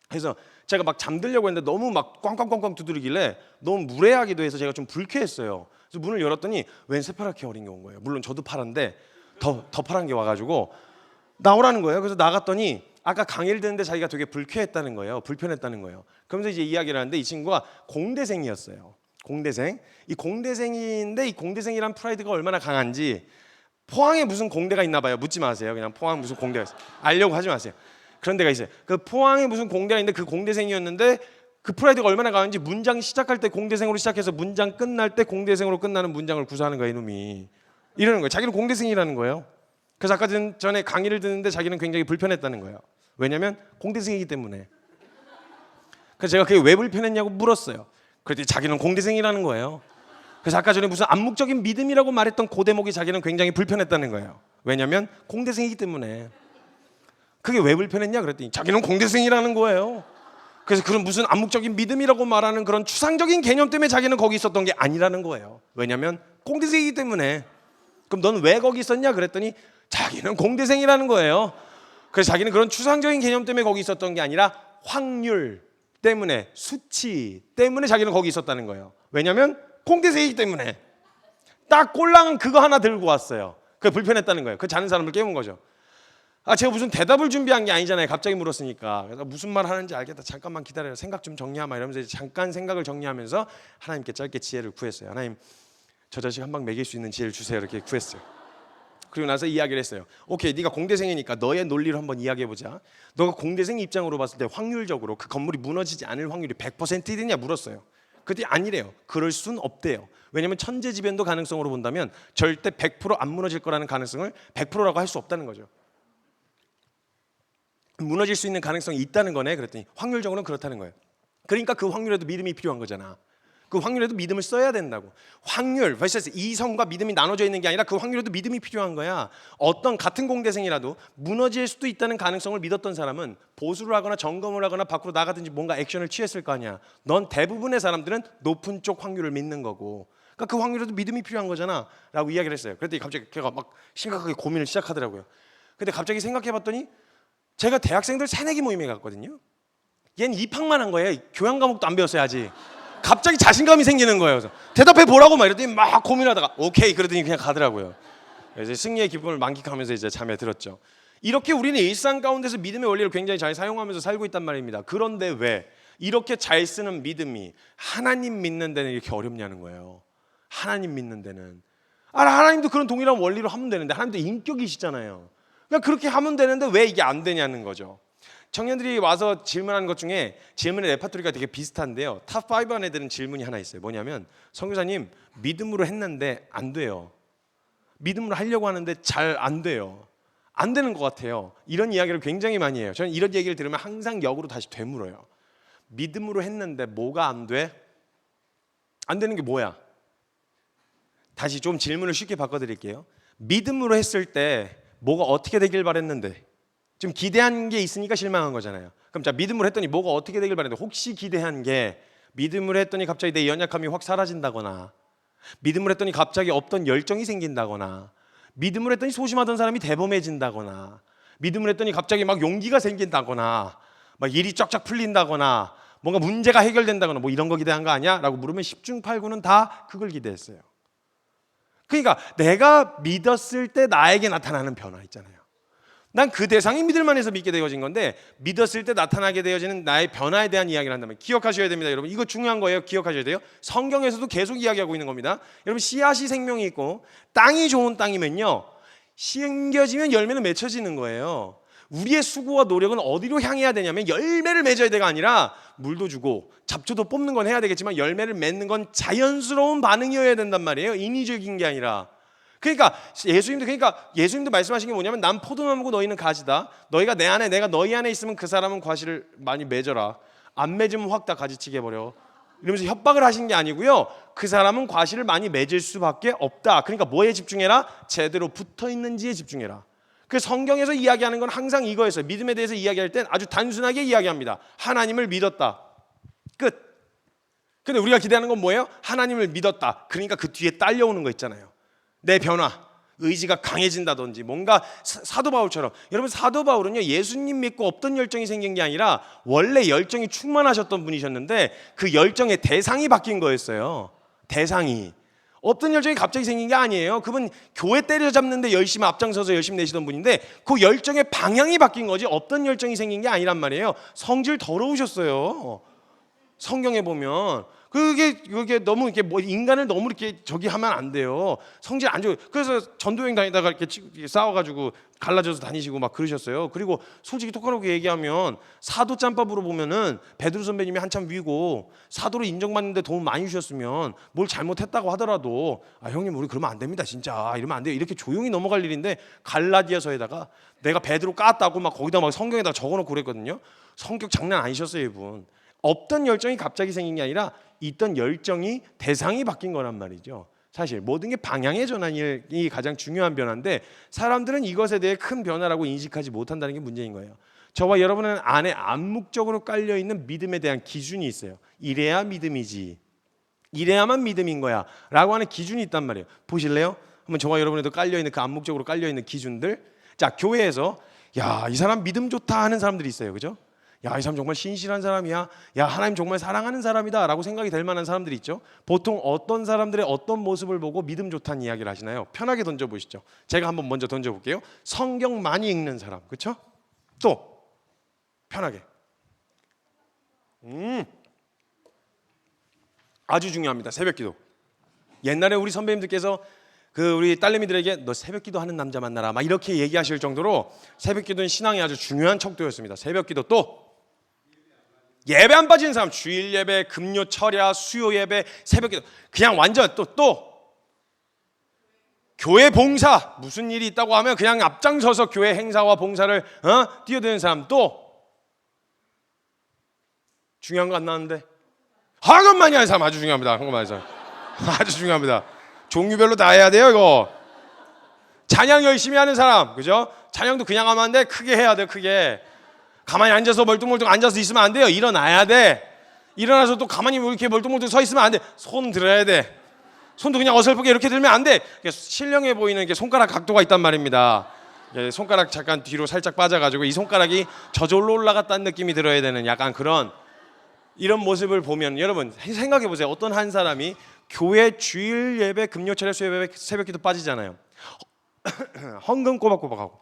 그래서 제가 막 잠들려고 했는데 너무 막 꽝꽝꽝꽝 두드리길래 너무 무례하기도 해서 제가 좀 불쾌했어요. 그래서 문을 열었더니 웬 새파랗게 어린 게 온 거예요. 물론 저도 파란데 더 파란 게 와가지고 나오라는 거예요. 그래서 나갔더니 아까 강의를 듣는데 자기가 되게 불쾌했다는 거예요. 불편했다는 거예요. 그러면서 이제 이야기를 하는데 이 친구가 공대생이었어요. 공대생. 이 공대생인데 이 공대생이란 프라이드가 얼마나 강한지, 포항에 무슨 공대가 있나 봐요. 묻지 마세요. 그냥 포항 무슨 공대가 있어요. 알려고 하지 마세요. 그런 데가 있어요. 그 포항에 무슨 공대가 있는데 그 공대생이었는데 그 프라이드가 얼마나 강한지 문장 시작할 때 공대생으로 시작해서 문장 끝날 때 공대생으로 끝나는 문장을 구사하는 거야, 이놈이. 이러는 거예요. 자기는 공대생이라는 거예요. 그래서 아까 전에 강의를 듣는데 자기는 굉장히 불편했다는 거예요. 왜냐면 공대생이기 때문에. 그래서 제가 그게 왜 불편했냐고 물었어요. 그랬더니 자기는 공대생이라는 거예요. 그래서 아까 전에 무슨 암묵적인 믿음이라고 말했던 그 대목이 자기는 굉장히 불편했다는 거예요. 왜냐면 공대생이기 때문에. 그게 왜 불편했냐 그랬더니 자기는 공대생이라는 거예요. 그래서 그런 무슨 암묵적인 믿음이라고 말하는 그런 추상적인 개념 때문에 자기는 거기 있었던 게 아니라는 거예요. 왜냐면 공대생이기 때문에. 그럼 넌 왜 거기 있었냐 그랬더니 자기는 공대생이라는 거예요. 그래서 자기는 그런 추상적인 개념 때문에 거기 있었던 게 아니라 확률 때문에, 수치 때문에 자기는 거기 있었다는 거예요. 왜냐면 공대생이기 때문에. 딱 꼴랑은 그거 하나 들고 왔어요. 그게 불편했다는 거예요. 그 자는 사람을 깨운 거죠. 제가 무슨 대답을 준비한 게 아니잖아요. 갑자기 물었으니까. 그래서 무슨 말 하는지 알겠다. 잠깐만 기다려요. 생각 좀 정리하마. 이러면서 이제 잠깐 생각을 정리하면서 하나님께 짧게 지혜를 구했어요. 하나님, 저 자식 한 방 먹일 수 있는 지혜를 주세요. 이렇게 구했어요. 그리고 나서 이야기를 했어요. 오케이, 네가 공대생이니까 너의 논리를 한번 이야기해보자. 너가 공대생 입장으로 봤을 때 확률적으로 그 건물이 무너지지 않을 확률이 100%이냐 물었어요. 그랬더니 아니래요. 그럴 순 없대요. 왜냐하면 천재지변도 가능성으로 본다면 절대 100% 안 무너질 거라는 가능성을 100%라고 할 수 없다는 거죠. 무너질 수 있는 가능성이 있다는 거네. 그랬더니 확률적으로는 그렇다는 거예요. 그러니까 그 확률에도 믿음이 필요한 거잖아. 그 확률에도 믿음을 써야 된다고. 확률 vs 이성과 믿음이 나눠져 있는 게 아니라 그 확률에도 믿음이 필요한 거야. 어떤 같은 공대생이라도 무너질 수도 있다는 가능성을 믿었던 사람은 보수를 하거나 점검을 하거나 밖으로 나가든지 뭔가 액션을 취했을 거 아니야. 넌 대부분의 사람들은 높은 쪽 확률을 믿는 거고, 그러니까 그 확률에도 믿음이 필요한 거잖아 라고 이야기를 했어요. 그랬더니 갑자기 걔가 막 심각하게 고민을 시작하더라고요. 근데 갑자기 생각해봤더니 제가 대학생들 새내기 모임에 갔거든요. 얘는 입학만 한 거예요. 교양 과목도 안 배웠어요 아직. 갑자기 자신감이 생기는 거예요. 그래서 대답해 보라고 막 이러더니 막 고민하다가 오케이 그러더니 그냥 가더라고요. 그래서 승리의 기쁨을 만끽하면서 이제 잠에 들었죠. 이렇게 우리는 일상 가운데서 믿음의 원리를 굉장히 잘 사용하면서 살고 있단 말입니다. 그런데 왜 이렇게 잘 쓰는 믿음이 하나님 믿는 데는 이렇게 어렵냐는 거예요. 하나님 믿는 데는. 하나님도 그런 동일한 원리로 하면 되는데, 하나님도 인격이시잖아요. 그러니까 그렇게 하면 되는데 왜 이게 안 되냐는 거죠. 청년들이 와서 질문하는 것 중에 질문의 레파토리가 되게 비슷한데요. 탑5 안에 드는 질문이 하나 있어요. 뭐냐면, 선교사님 믿음으로 했는데 안 돼요. 믿음으로 하려고 하는데 잘 안 돼요. 안 되는 것 같아요. 이런 이야기를 굉장히 많이 해요. 저는 이런 얘기를 들으면 항상 역으로 다시 되물어요. 믿음으로 했는데 뭐가 안 돼? 안 되는 게 뭐야? 다시 좀 질문을 쉽게 바꿔드릴게요. 믿음으로 했을 때 뭐가 어떻게 되길 바랬는데, 지금 기대한 게 있으니까 실망한 거잖아요. 그럼 자, 믿음으로 했더니 뭐가 어떻게 되길 바랬는데, 혹시 기대한 게 믿음으로 했더니 갑자기 내 연약함이 확 사라진다거나, 믿음으로 했더니 갑자기 없던 열정이 생긴다거나, 믿음으로 했더니 소심하던 사람이 대범해진다거나, 믿음으로 했더니 갑자기 막 용기가 생긴다거나, 막 일이 쫙쫙 풀린다거나, 뭔가 문제가 해결된다거나, 뭐 이런 거 기대한 거 아니야? 라고 물으면 10중 8구는 다 그걸 기대했어요. 그러니까 내가 믿었을 때 나에게 나타나는 변화 있잖아요. 난 그 대상이 믿을만해서 믿게 되어진 건데 믿었을 때 나타나게 되어지는 나의 변화에 대한 이야기를 한다면 기억하셔야 됩니다. 여러분 이거 중요한 거예요. 기억하셔야 돼요. 성경에서도 계속 이야기하고 있는 겁니다. 여러분 씨앗이 생명이 있고 땅이 좋은 땅이면요 심겨지면 열매는 맺혀지는 거예요. 우리의 수고와 노력은 어디로 향해야 되냐면 열매를 맺어야 돼가 아니라 물도 주고 잡초도 뽑는 건 해야 되겠지만 열매를 맺는 건 자연스러운 반응이어야 된단 말이에요. 인위적인 게 아니라. 그러니까 예수님도 말씀하신 게 뭐냐면 난 포도나무고 너희는 가지다. 너희가 내 안에 내가 너희 안에 있으면 그 사람은 과실을 많이 맺어라. 안 맺으면 확 다 가지치게 해버려. 이러면서 협박을 하신 게 아니고요. 그 사람은 과실을 많이 맺을 수밖에 없다. 그러니까 뭐에 집중해라? 제대로 붙어있는지에 집중해라. 그 성경에서 이야기하는 건 항상 이거였어요. 믿음에 대해서 이야기할 땐 아주 단순하게 이야기합니다. 하나님을 믿었다. 끝. 근데 우리가 기대하는 건 뭐예요? 하나님을 믿었다. 그러니까 그 뒤에 딸려오는 거 있잖아요. 내 변화, 의지가 강해진다든지 뭔가 사도 바울처럼. 여러분 사도 바울은요 예수님 믿고 없던 열정이 생긴 게 아니라 원래 열정이 충만하셨던 분이셨는데 그 열정의 대상이 바뀐 거였어요. 대상이. 없던 열정이 갑자기 생긴 게 아니에요. 그분 교회 때려잡는데 열심히 앞장서서 열심히 내시던 분인데 그 열정의 방향이 바뀐 거지 없던 열정이 생긴 게 아니란 말이에요. 성질 더러우셨어요. 성경에 보면 그게 너무 이렇게 뭐 인간을 너무 이렇게 저기 하면 안 돼요. 성질 안 좋아요. 그래서 전도여행 다니다가 이렇게 싸워가지고 갈라져서 다니시고 막 그러셨어요. 그리고 솔직히 똑바로 얘기하면 사도 짬밥으로 보면은 베드로 선배님이 한참 위고 사도로 인정받는데 도움 많이 주셨으면 뭘 잘못했다고 하더라도 형님 우리 그러면 안 됩니다 진짜 이러면 안 돼요 이렇게 조용히 넘어갈 일인데 갈라디아서에다가 내가 베드로 깠다고 막 거기다 막 성경에다 적어놓고 그랬거든요. 성격 장난 아니셨어요 이분. 없던 열정이 갑자기 생긴 게 아니라 있던 열정이 대상이 바뀐 거란 말이죠. 사실 모든 게 방향의 전환이 가장 중요한 변화인데 사람들은 이것에 대해 큰 변화라고 인식하지 못한다는 게 문제인 거예요. 저와 여러분은 안에 암묵적으로 깔려있는 믿음에 대한 기준이 있어요. 이래야 믿음이지, 이래야만 믿음인 거야 라고 하는 기준이 있단 말이에요. 보실래요? 한번 저와 여러분에도 깔려있는 그 암묵적으로 깔려있는 기준들. 자, 교회에서 야, 이 사람 믿음 좋다 하는 사람들이 있어요. 그죠? 야, 이 사람 정말 신실한 사람이야. 야, 하나님 정말 사랑하는 사람이다 라고 생각이 될 만한 사람들이 있죠. 보통 어떤 사람들의 어떤 모습을 보고 믿음 좋다는 이야기를 하시나요? 편하게 던져보시죠. 제가 한번 먼저 던져볼게요. 성경 많이 읽는 사람, 그렇죠? 또 편하게 아주 중요합니다. 새벽기도. 옛날에 우리 선배님들께서 우리 딸내미들에게 너 새벽기도 하는 남자 만나라 막 이렇게 얘기하실 정도로 새벽기도는 신앙의 아주 중요한 척도였습니다. 새벽기도. 또 예배 안 빠지는 사람, 주일 예배, 금요 철야, 수요 예배, 새벽기도. 그냥 완전 또 교회 봉사, 무슨 일이 있다고 하면 그냥 앞장서서 교회 행사와 봉사를 뛰어드는 사람. 또 중요한 거 안 나왔는데 헌금 많이 하는 사람 아주 중요합니다. 헌금 많이 하는 사람 아주 중요합니다. 종류별로 다 해야 돼요 이거. 찬양 열심히 하는 사람, 그죠? 찬양도 그냥 하면 안 돼. 크게 해야 돼. 크게. 가만히 앉아서 멀뚱멀뚱 앉아서 있으면 안 돼요. 일어나야 돼. 일어나서 또 가만히 이렇게 멀뚱멀뚱 서 있으면 안 돼. 손 들어야 돼. 손도 그냥 어설프게 이렇게 들면 안 돼. 신령해 보이는 게 손가락 각도가 있단 말입니다. 손가락 잠깐 뒤로 살짝 빠져가지고 이 손가락이 저절로 올라갔다는 느낌이 들어야 되는 약간 그런 이런 모습을 보면 여러분 생각해 보세요. 어떤 한 사람이 교회 주일 예배, 금요철에 수요 예배, 새벽기도 빠지잖아요. 헌금 꼬박꼬박하고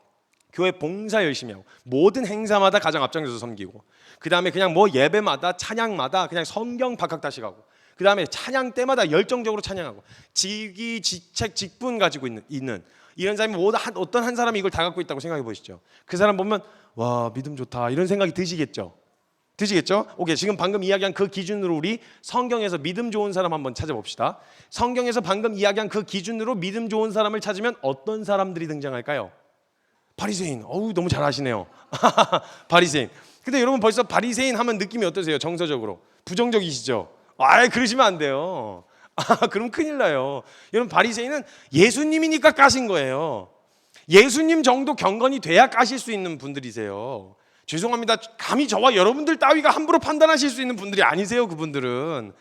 교회 봉사 열심히 하고 모든 행사마다 가장 앞장서서 섬기고 그 다음에 그냥 뭐 예배마다 찬양마다 그냥 성경 박학다식하고 그 다음에 찬양 때마다 열정적으로 찬양하고 직위, 직책, 직분 가지고 있는 이런 사람이 어떤 한 사람이 이걸 다 갖고 있다고 생각해 보시죠. 그 사람 보면 와 믿음 좋다 이런 생각이 드시겠죠. 오케이, 지금 방금 이야기한 그 기준으로 우리 성경에서 믿음 좋은 사람 한번 찾아봅시다. 성경에서 방금 이야기한 그 기준으로 믿음 좋은 사람을 찾으면 어떤 사람들이 등장할까요? 바리새인. 어우 너무 잘하시네요. 바리새인. 근데 여러분 벌써 바리새인 하면 느낌이 어떠세요? 정서적으로 부정적이시죠? 그러시면 안 돼요. 그럼 큰일 나요. 여러분 바리새인은 예수님이니까 까신 거예요. 예수님 정도 경건이 돼야 까실 수 있는 분들이세요. 죄송합니다. 감히 저와 여러분들 따위가 함부로 판단하실 수 있는 분들이 아니세요. 그분들은요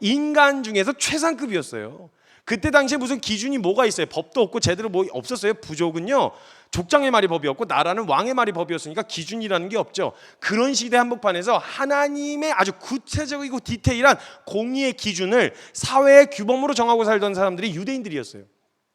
인간 중에서 최상급이었어요. 그때 당시에 무슨 기준이 뭐가 있어요? 법도 없고 제대로 뭐 없었어요. 부족은요 족장의 말이 법이었고 나라는 왕의 말이 법이었으니까 기준이라는 게 없죠. 그런 시대 한복판에서 하나님의 아주 구체적이고 디테일한 공의의 기준을 사회의 규범으로 정하고 살던 사람들이 유대인들이었어요.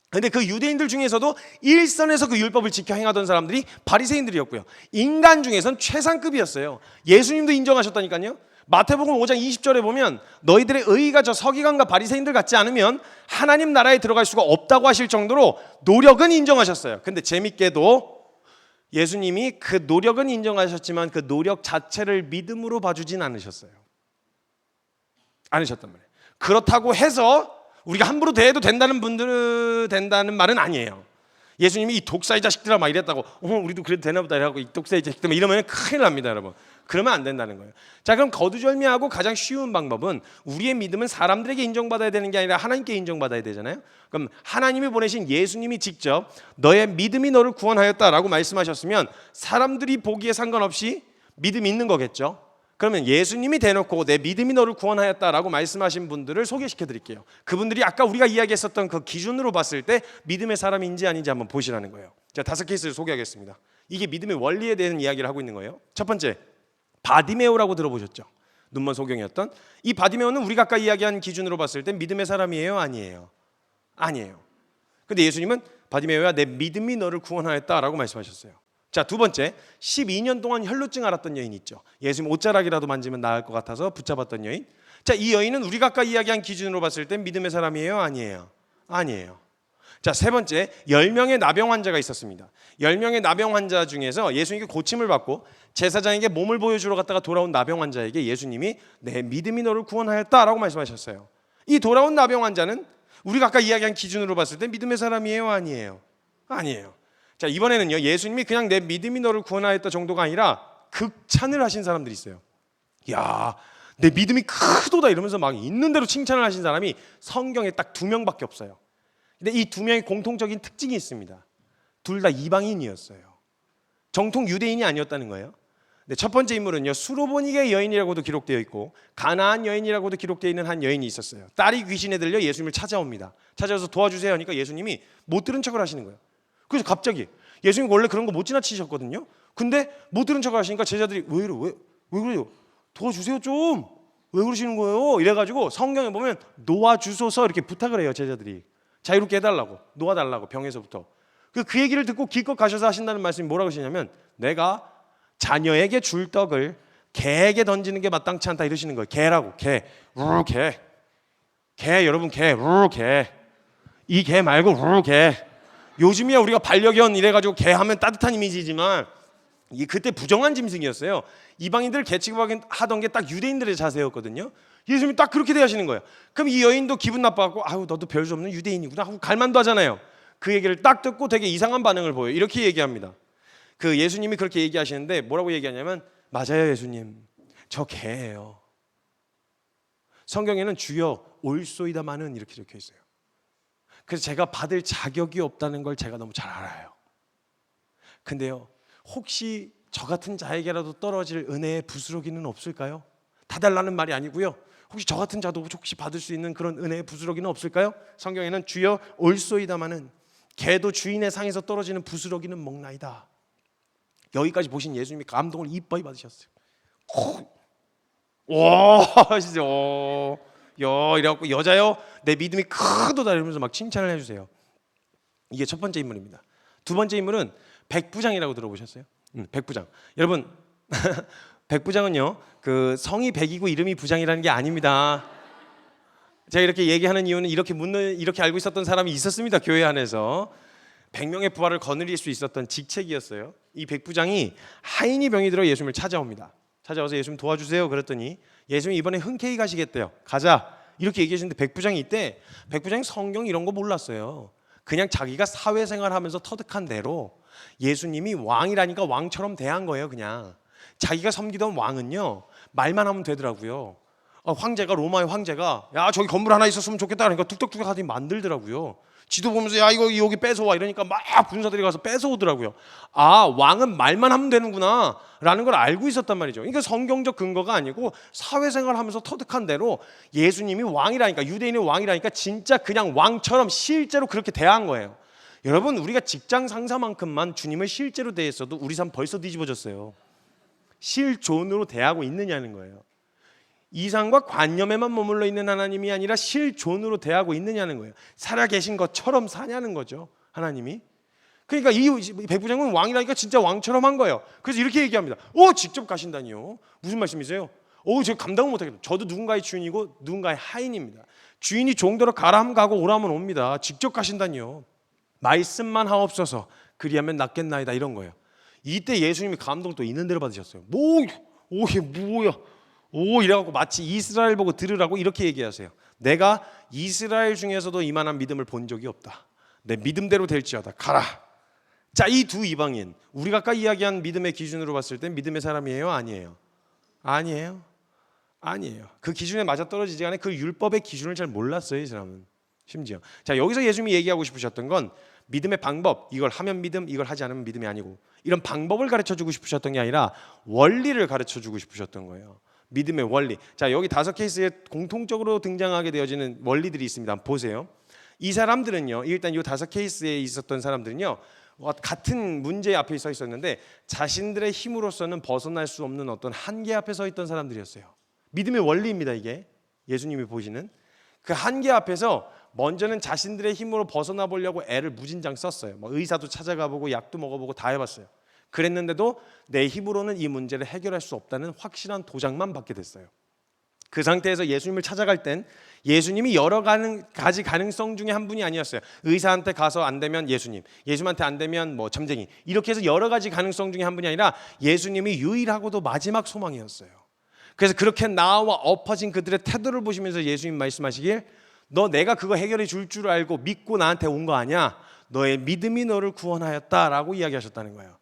근데 그 유대인들 중에서도 일선에서 그 율법을 지켜 행하던 사람들이 바리새인들이었고요. 인간 중에서는 최상급이었어요. 예수님도 인정하셨다니까요. 마태복음 5장 20절에 보면 너희들의 의의가 저 서기관과 바리새인들 같지 않으면 하나님 나라에 들어갈 수가 없다고 하실 정도로 노력은 인정하셨어요. 근데 재밌게도 예수님이 그 노력은 인정하셨지만 그 노력 자체를 믿음으로 봐주진 않으셨어요. 않으셨단 말이에요. 그렇다고 해서 우리가 함부로 대해도 된다는 말은 아니에요. 예수님이 이 독사의 자식들아 막 이랬다고 우리도 그래도 되나 보다 이러고 이 독사의 자식들 이러면 큰일 납니다, 여러분. 그러면 안 된다는 거예요. 자, 그럼 거두절미하고 가장 쉬운 방법은 우리의 믿음은 사람들에게 인정받아야 되는 게 아니라 하나님께 인정받아야 되잖아요. 그럼 하나님이 보내신 예수님이 직접 너의 믿음이 너를 구원하였다라고 말씀하셨으면 사람들이 보기에 상관없이 믿음이 있는 거겠죠. 그러면 예수님이 대놓고 내 믿음이 너를 구원하였다라고 말씀하신 분들을 소개시켜 드릴게요. 그분들이 아까 우리가 이야기했었던 그 기준으로 봤을 때 믿음의 사람인지 아닌지 한번 보시라는 거예요. 자, 5케이스를 소개하겠습니다. 이게 믿음의 원리에 대한 이야기를 하고 있는 거예요. 첫 번째, 바디메오라고 들어보셨죠? 눈먼 소경이었던 이 바디메오는 우리가 아까 이야기한 기준으로 봤을 때 믿음의 사람이에요? 아니에요? 아니에요. 근데 예수님은 바디메오야 내 믿음이 너를 구원하였다라고 말씀하셨어요. 자, 두 번째, 12년 동안 혈루증 앓았던 여인 있죠. 예수님 옷자락이라도 만지면 나을 것 같아서 붙잡았던 여인. 자, 이 여인은 우리가 아까 이야기한 기준으로 봤을 때 믿음의 사람이에요? 아니에요? 아니에요. 자, 세 번째, 10명의 나병 환자가 있었습니다. 10명의 나병 환자 중에서 예수님께 고침을 받고 제사장에게 몸을 보여주러 갔다가 돌아온 나병 환자에게 예수님이 내 믿음이 너를 구원하였다라고 말씀하셨어요. 이 돌아온 나병 환자는 우리가 아까 이야기한 기준으로 봤을 때 믿음의 사람이에요? 아니에요? 아니에요. 자, 이번에는요, 예수님이 그냥 내 믿음이 너를 구원하였다 정도가 아니라 극찬을 하신 사람들이 있어요. 야, 내 믿음이 크도다 이러면서 막 있는 대로 칭찬을 하신 사람이 성경에 딱 2명밖에 없어요. 근데 이 2명의 공통적인 특징이 있습니다. 둘 다 이방인이었어요. 정통 유대인이 아니었다는 거예요. 근데 첫 번째 인물은요, 수로보니게 여인이라고도 기록되어 있고 가나안 여인이라고도 기록되어 있는 한 여인이 있었어요. 딸이 귀신에 들려 예수님을 찾아옵니다. 찾아와서 도와주세요 하니까 예수님이 못 들은 척을 하시는 거예요. 그래서 갑자기 예수님 원래 그런 거 못 지나치셨거든요. 근데 못 들은 척을 하시니까 제자들이 왜 그래요? 도와주세요 좀. 왜 그러시는 거예요? 이래가지고 성경에 보면 놓아주소서 이렇게 부탁을 해요. 제자들이 자유롭게 해달라고, 놓아달라고 병에서부터. 그 얘기를 듣고 기껏 가셔서 하신다는 말씀이 뭐라고 하시냐면 내가 자녀에게 줄 떡을 개에게 던지는 게 마땅치 않다 이러시는 거예요. 개라고, 개. 개 여러분, 개. 이 개 말고 개. 요즘이야 우리가 반려견 이래가지고 개 하면 따뜻한 이미지지만 이게 그때 부정한 짐승이었어요. 이방인들 개 취급하던 게 딱 유대인들의 자세였거든요. 예수님이 딱 그렇게 대하시는 거예요. 그럼 이 여인도 기분 나빠갖고 아유 너도 별 수 없는 유대인이구나 하고 갈만도 하잖아요. 그 얘기를 딱 듣고 되게 이상한 반응을 보여요. 이렇게 얘기합니다. 그 예수님이 그렇게 얘기하시는데 뭐라고 얘기하냐면 맞아요 예수님, 저 개예요. 성경에는 주여 올소이다마는 이렇게 적혀 있어요. 그래서 제가 받을 자격이 없다는 걸 제가 너무 잘 알아요. 근데요, 혹시 저 같은 자에게라도 떨어질 은혜의 부스러기는 없을까요? 다 달라는 말이 아니고요. 혹시 저 같은 자도 혹시 받을 수 있는 그런 은혜의 부스러기는 없을까요? 성경에는 주여 올소이다마는 개도 주인의 상에서 떨어지는 부스러기는 먹나이다. 여기까지 보신 예수님이 감동을 이뻐이 받으셨어요. 와, 진짜 이래갖고 여자요 내 믿음이 크도다 이러면서 막 칭찬을 해주세요. 이게 첫 번째 인물입니다. 두 번째 인물은 백부장이라고 들어보셨어요? 백부장. 여러분 백부장은요 그 성이 백이고 이름이 부장이라는 게 아닙니다. 제가 이렇게 얘기하는 이유는 이렇게 알고 있었던 사람이 있었습니다. 교회 안에서 100명의 부활을 거느릴 수 있었던 직책이었어요. 이 백부장이 하인이 병이 들어 예수님을 찾아옵니다. 찾아와서 예수님 도와주세요 그랬더니 예수님이 이번에 흔쾌히 가시겠대요. 가자 이렇게 얘기하시는데 백부장이 이때 백부장이 성경 이런 거 몰랐어요. 그냥 자기가 사회생활하면서 터득한 대로 예수님이 왕이라니까 왕처럼 대한 거예요. 그냥 자기가 섬기던 왕은요 말만 하면 되더라고요. 황제가 로마의 황제가 야 저기 건물 하나 있었으면 좋겠다 그러니까 뚝딱뚝딱 하더니 만들더라고요. 지도 보면서 야 이거 여기 뺏어와 이러니까 막 군사들이 가서 뺏어오더라고요. 아 왕은 말만 하면 되는구나 라는 걸 알고 있었단 말이죠. 그러니까 성경적 근거가 아니고 사회생활하면서 터득한 대로 예수님이 왕이라니까 유대인의 왕이라니까 진짜 그냥 왕처럼 실제로 그렇게 대한 거예요. 여러분 우리가 직장 상사만큼만 주님을 실제로 대했어도 우리 삶 벌써 뒤집어졌어요. 실존으로 대하고 있느냐는 거예요. 이상과 관념에만 머물러 있는 하나님이 아니라 실존으로 대하고 있느냐는 거예요. 살아계신 것처럼 사냐는 거죠, 하나님이. 그러니까 이 백부장은 왕이라니까 진짜 왕처럼 한 거예요. 그래서 이렇게 얘기합니다. 직접 가신다니요? 무슨 말씀이세요? 제가 감당을 못하겠다. 저도 누군가의 주인이고 누군가의 하인입니다. 주인이 종대로 가라 하면 가고 오라 하면 옵니다. 직접 가신다니요. 말씀만 하옵소서 그리하면 낫겠나이다, 이런 거예요. 이때 예수님이 감동을 또 있는 대로 받으셨어요. 이게 뭐야? 이래갖고 마치 이스라엘 보고 들으라고 이렇게 얘기하세요. 내가 이스라엘 중에서도 이만한 믿음을 본 적이 없다. 내 믿음대로 될지어다. 가라. 자, 이 두 이방인, 우리가 아까 이야기한 믿음의 기준으로 봤을 때 믿음의 사람이에요? 아니에요? 아니에요. 그 기준에 맞아떨어지지 않아. 그 율법의 기준을 잘 몰랐어요, 이 사람은. 심지어. 자, 여기서 예수님이 얘기하고 싶으셨던 건 믿음의 방법, 이걸 하면 믿음, 이걸 하지 않으면 믿음이 아니고, 이런 방법을 가르쳐주고 싶으셨던 게 아니라 원리를 가르쳐주고 싶으셨던 거예요. 믿음의 원리. 자, 여기 5케이스에 공통적으로 등장하게 되어지는 원리들이 있습니다. 한번 보세요. 이 사람들은요, 일단 이 5케이스에 있었던 사람들은요, 같은 문제 앞에 서 있었는데 자신들의 힘으로서는 벗어날 수 없는 어떤 한계 앞에 서 있던 사람들이었어요. 믿음의 원리입니다. 이게 예수님이 보시는 그 한계 앞에서 먼저는 자신들의 힘으로 벗어나 보려고 애를 무진장 썼어요. 의사도 찾아가보고 약도 먹어보고 다 해봤어요. 그랬는데도 내 힘으로는 이 문제를 해결할 수 없다는 확실한 도장만 받게 됐어요. 그 상태에서 예수님을 찾아갈 땐 예수님이 여러 가지 가능성 중에 한 분이 아니었어요. 의사한테 가서 안 되면 예수님한테 안 되면 점쟁이, 이렇게 해서 여러 가지 가능성 중에 한 분이 아니라 예수님이 유일하고도 마지막 소망이었어요. 그래서 그렇게 나와 엎어진 그들의 태도를 보시면서 예수님 말씀하시길, 너 내가 그거 해결해 줄 줄 알고 믿고 나한테 온 거 아니야? 너의 믿음이 너를 구원하였다라고 이야기하셨다는 거예요.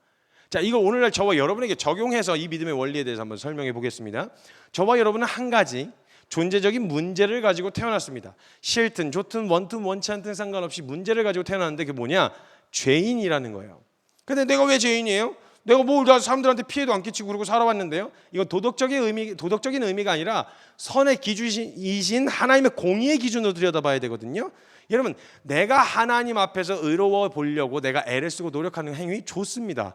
자, 이걸 오늘날 저와 여러분에게 적용해서 이 믿음의 원리에 대해서 한번 설명해 보겠습니다. 저와 여러분은 한 가지 존재적인 문제를 가지고 태어났습니다. 싫든 좋든 원치 않든 상관없이 문제를 가지고 태어났는데 그게 뭐냐? 죄인이라는 거예요. 근데 내가 왜 죄인이에요? 내가 사람들한테 피해도 안 끼치고 그러고 살아왔는데요. 이건 도덕적인 의미가 아니라 선의 기준이신 하나님의 공의의 기준으로 들여다봐야 되거든요. 여러분, 내가 하나님 앞에서 의로워 보려고 내가 애를 쓰고 노력하는 행위 좋습니다.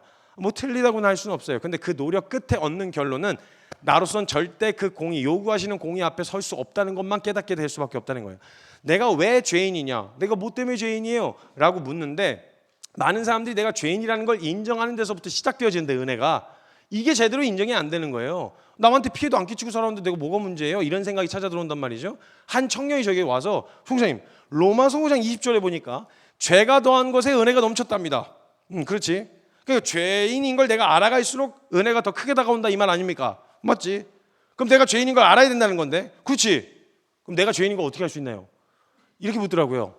틀리다고는 할 수는 없어요. 근데 그 노력 끝에 얻는 결론은 나로선 절대 그 요구하시는 공의 앞에 설 수 없다는 것만 깨닫게 될 수밖에 없다는 거예요. 내가 왜 죄인이냐? 내가 뭐 때문에 죄인이에요? 라고 묻는데 많은 사람들이 내가 죄인이라는 걸 인정하는 데서부터 시작되어지는데, 은혜가 이게 제대로 인정이 안 되는 거예요. 남한테 피해도 안 끼치고 살았는데 내가 뭐가 문제예요? 이런 생각이 찾아 들어온단 말이죠. 한 청년이 저에게 와서, 총장님, 로마서 5장 20절에 보니까 죄가 더한 것에 은혜가 넘쳤답니다. 그렇지. 그러니까 죄인인 걸 내가 알아갈수록 은혜가 더 크게 다가온다, 이 말 아닙니까? 맞지? 그럼 내가 죄인인 걸 알아야 된다는 건데, 그렇지? 그럼 내가 죄인인 걸 어떻게 할 수 있나요? 이렇게 묻더라고요.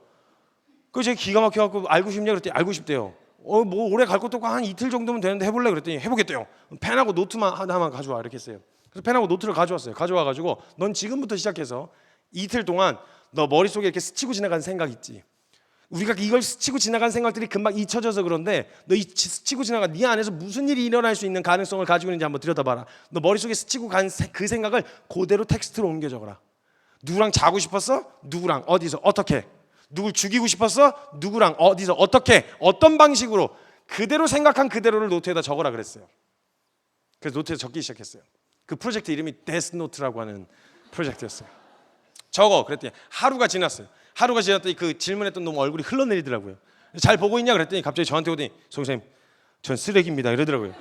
그래서 제가 기가 막혀갖고 알고 싶냐 그랬더니 알고 싶대요. 오래 갈 것도 없고 한 이틀 정도면 되는데 해볼래 그랬더니 해보겠대요. 펜하고 노트만 하나만 가져와, 이렇게 했어요. 그래서 펜하고 노트를 가져왔어요. 가져와가지고 넌 지금부터 시작해서 이틀 동안 너 머릿속에 이렇게 스치고 지나간 생각 있지? 우리가 이걸 스치고 지나간 생각들이 금방 잊혀져서 그런데, 너 이 스치고 지나간 네 안에서 무슨 일이 일어날 수 있는 가능성을 가지고 있는지 한번 들여다봐라. 너 머릿속에 스치고 간 그 생각을 그대로 텍스트로 옮겨 적어라. 누구랑 자고 싶었어? 누구랑 어디서 어떻게? 누굴 죽이고 싶었어? 누구랑 어디서 어떻게? 어떤 방식으로? 그대로 생각한 그대로를 노트에다 적어라 그랬어요. 그래서 노트에 적기 시작했어요. 그 프로젝트 이름이 데스노트라고 하는 프로젝트였어요. 적어 그랬더니 하루가 지났어요. 하루가 지났더니 그 질문했던 놈 얼굴이 흘러내리더라고요. 잘 보고 있냐 그랬더니 갑자기 저한테 오더니, 선생님, 전 쓰레기입니다, 이러더라고요.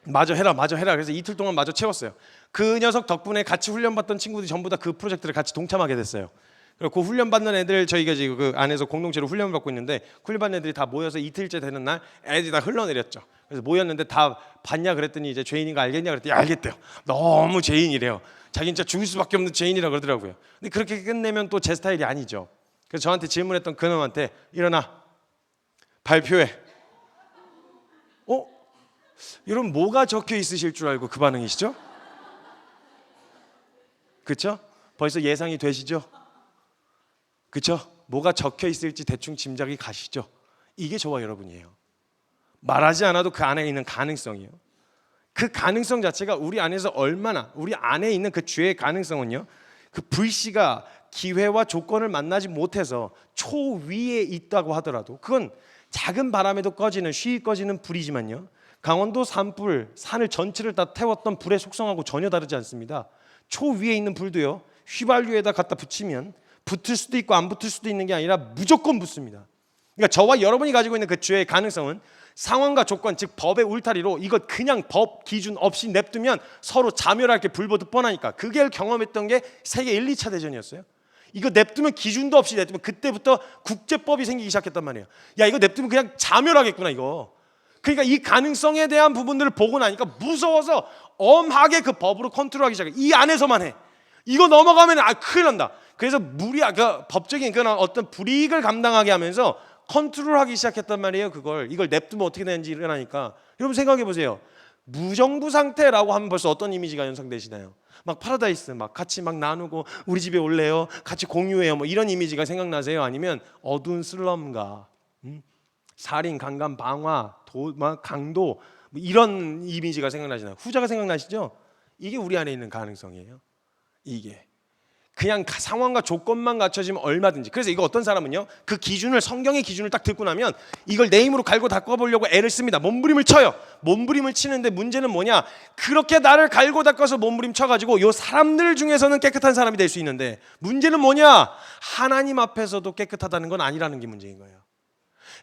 마저 해라. 그래서 이틀 동안 마저 채웠어요. 그 녀석 덕분에 같이 훈련받던 친구들이 전부 다 그 프로젝트를 같이 동참하게 됐어요. 그리고 그 훈련받는 애들, 저희가 지금 그 안에서 공동체로 훈련을 받고 있는데, 훈련받는 애들이 다 모여서 이틀째 되는 날 애들이 다 흘러내렸죠. 그래서 모였는데 다 봤냐 그랬더니 이제 죄인인 거 알겠냐 그랬더니 알겠대요. 너무 죄인이래요. 자기는 진짜 죽을 수밖에 없는 죄인이라고 그러더라고요. 근데 그렇게 끝내면 또 제 스타일이 아니죠. 그래서 저한테 질문했던 그놈한테, 일어나 발표해. 여러분, 뭐가 적혀 있으실 줄 알고 그 반응이시죠? 그렇죠? 벌써 예상이 되시죠? 그렇죠? 뭐가 적혀 있을지 대충 짐작이 가시죠? 이게 저와 여러분이에요. 말하지 않아도 그 안에 있는 가능성이에요. 그 가능성 자체가 우리 안에서 얼마나, 우리 안에 있는 그 죄의 가능성은요, 그 불씨가 기회와 조건을 만나지 못해서 초위에 있다고 하더라도, 그건 작은 바람에도 꺼지는, 쉬이 꺼지는 불이지만요, 강원도 산불, 산을 전체를 다 태웠던 불의 속성하고 전혀 다르지 않습니다. 초 위에 있는 불도요, 휘발유에다 갖다 붙이면 붙을 수도 있고 안 붙을 수도 있는 게 아니라 무조건 붙습니다. 그러니까 저와 여러분이 가지고 있는 그 죄의 가능성은 상황과 조건, 즉 법의 울타리로 이것 그냥 법 기준 없이 냅두면 서로 자멸할 게 불보듯 뻔하니까, 그게 경험했던 게 세계 1, 2차 대전이었어요. 이거 냅두면 기준도 없이 냅두면 그때부터 국제법이 생기기 시작했단 말이에요. 야, 이거 냅두면 그냥 자멸하겠구나 이거. 그러니까 이 가능성에 대한 부분들을 보고 나니까 무서워서 엄하게 그 법으로 컨트롤하기 시작해. 이 안에서만 해. 이거 넘어가면 큰일 난다. 그래서 그 법적인 그런 어떤 불이익을 감당하게 하면서 컨트롤하기 시작했단 말이에요. 이걸 냅두면 어떻게 되는지 일어나니까. 여러분 생각해 보세요. 무정부 상태라고 하면 벌써 어떤 이미지가 연상되시나요? 막 파라다이스, 막 같이 막 나누고 우리 집에 올래요, 같이 공유해요, 뭐 이런 이미지가 생각나세요? 아니면 어두운 슬럼가, 살인, 강간, 방화, 강도, 뭐 이런 이미지가 생각나시나요? 후자가 생각나시죠? 이게 우리 안에 있는 가능성이에요. 이게 그냥 상황과 조건만 갖춰지면 얼마든지. 그래서 이거 어떤 사람은요, 그 기준을, 성경의 기준을 딱 듣고 나면 이걸 내 힘으로 갈고 닦아보려고 애를 씁니다. 몸부림을 쳐요. 몸부림을 치는데 문제는 뭐냐, 그렇게 나를 갈고 닦아서 몸부림 쳐가지고 요 사람들 중에서는 깨끗한 사람이 될 수 있는데, 문제는 뭐냐, 하나님 앞에서도 깨끗하다는 건 아니라는 게 문제인 거예요.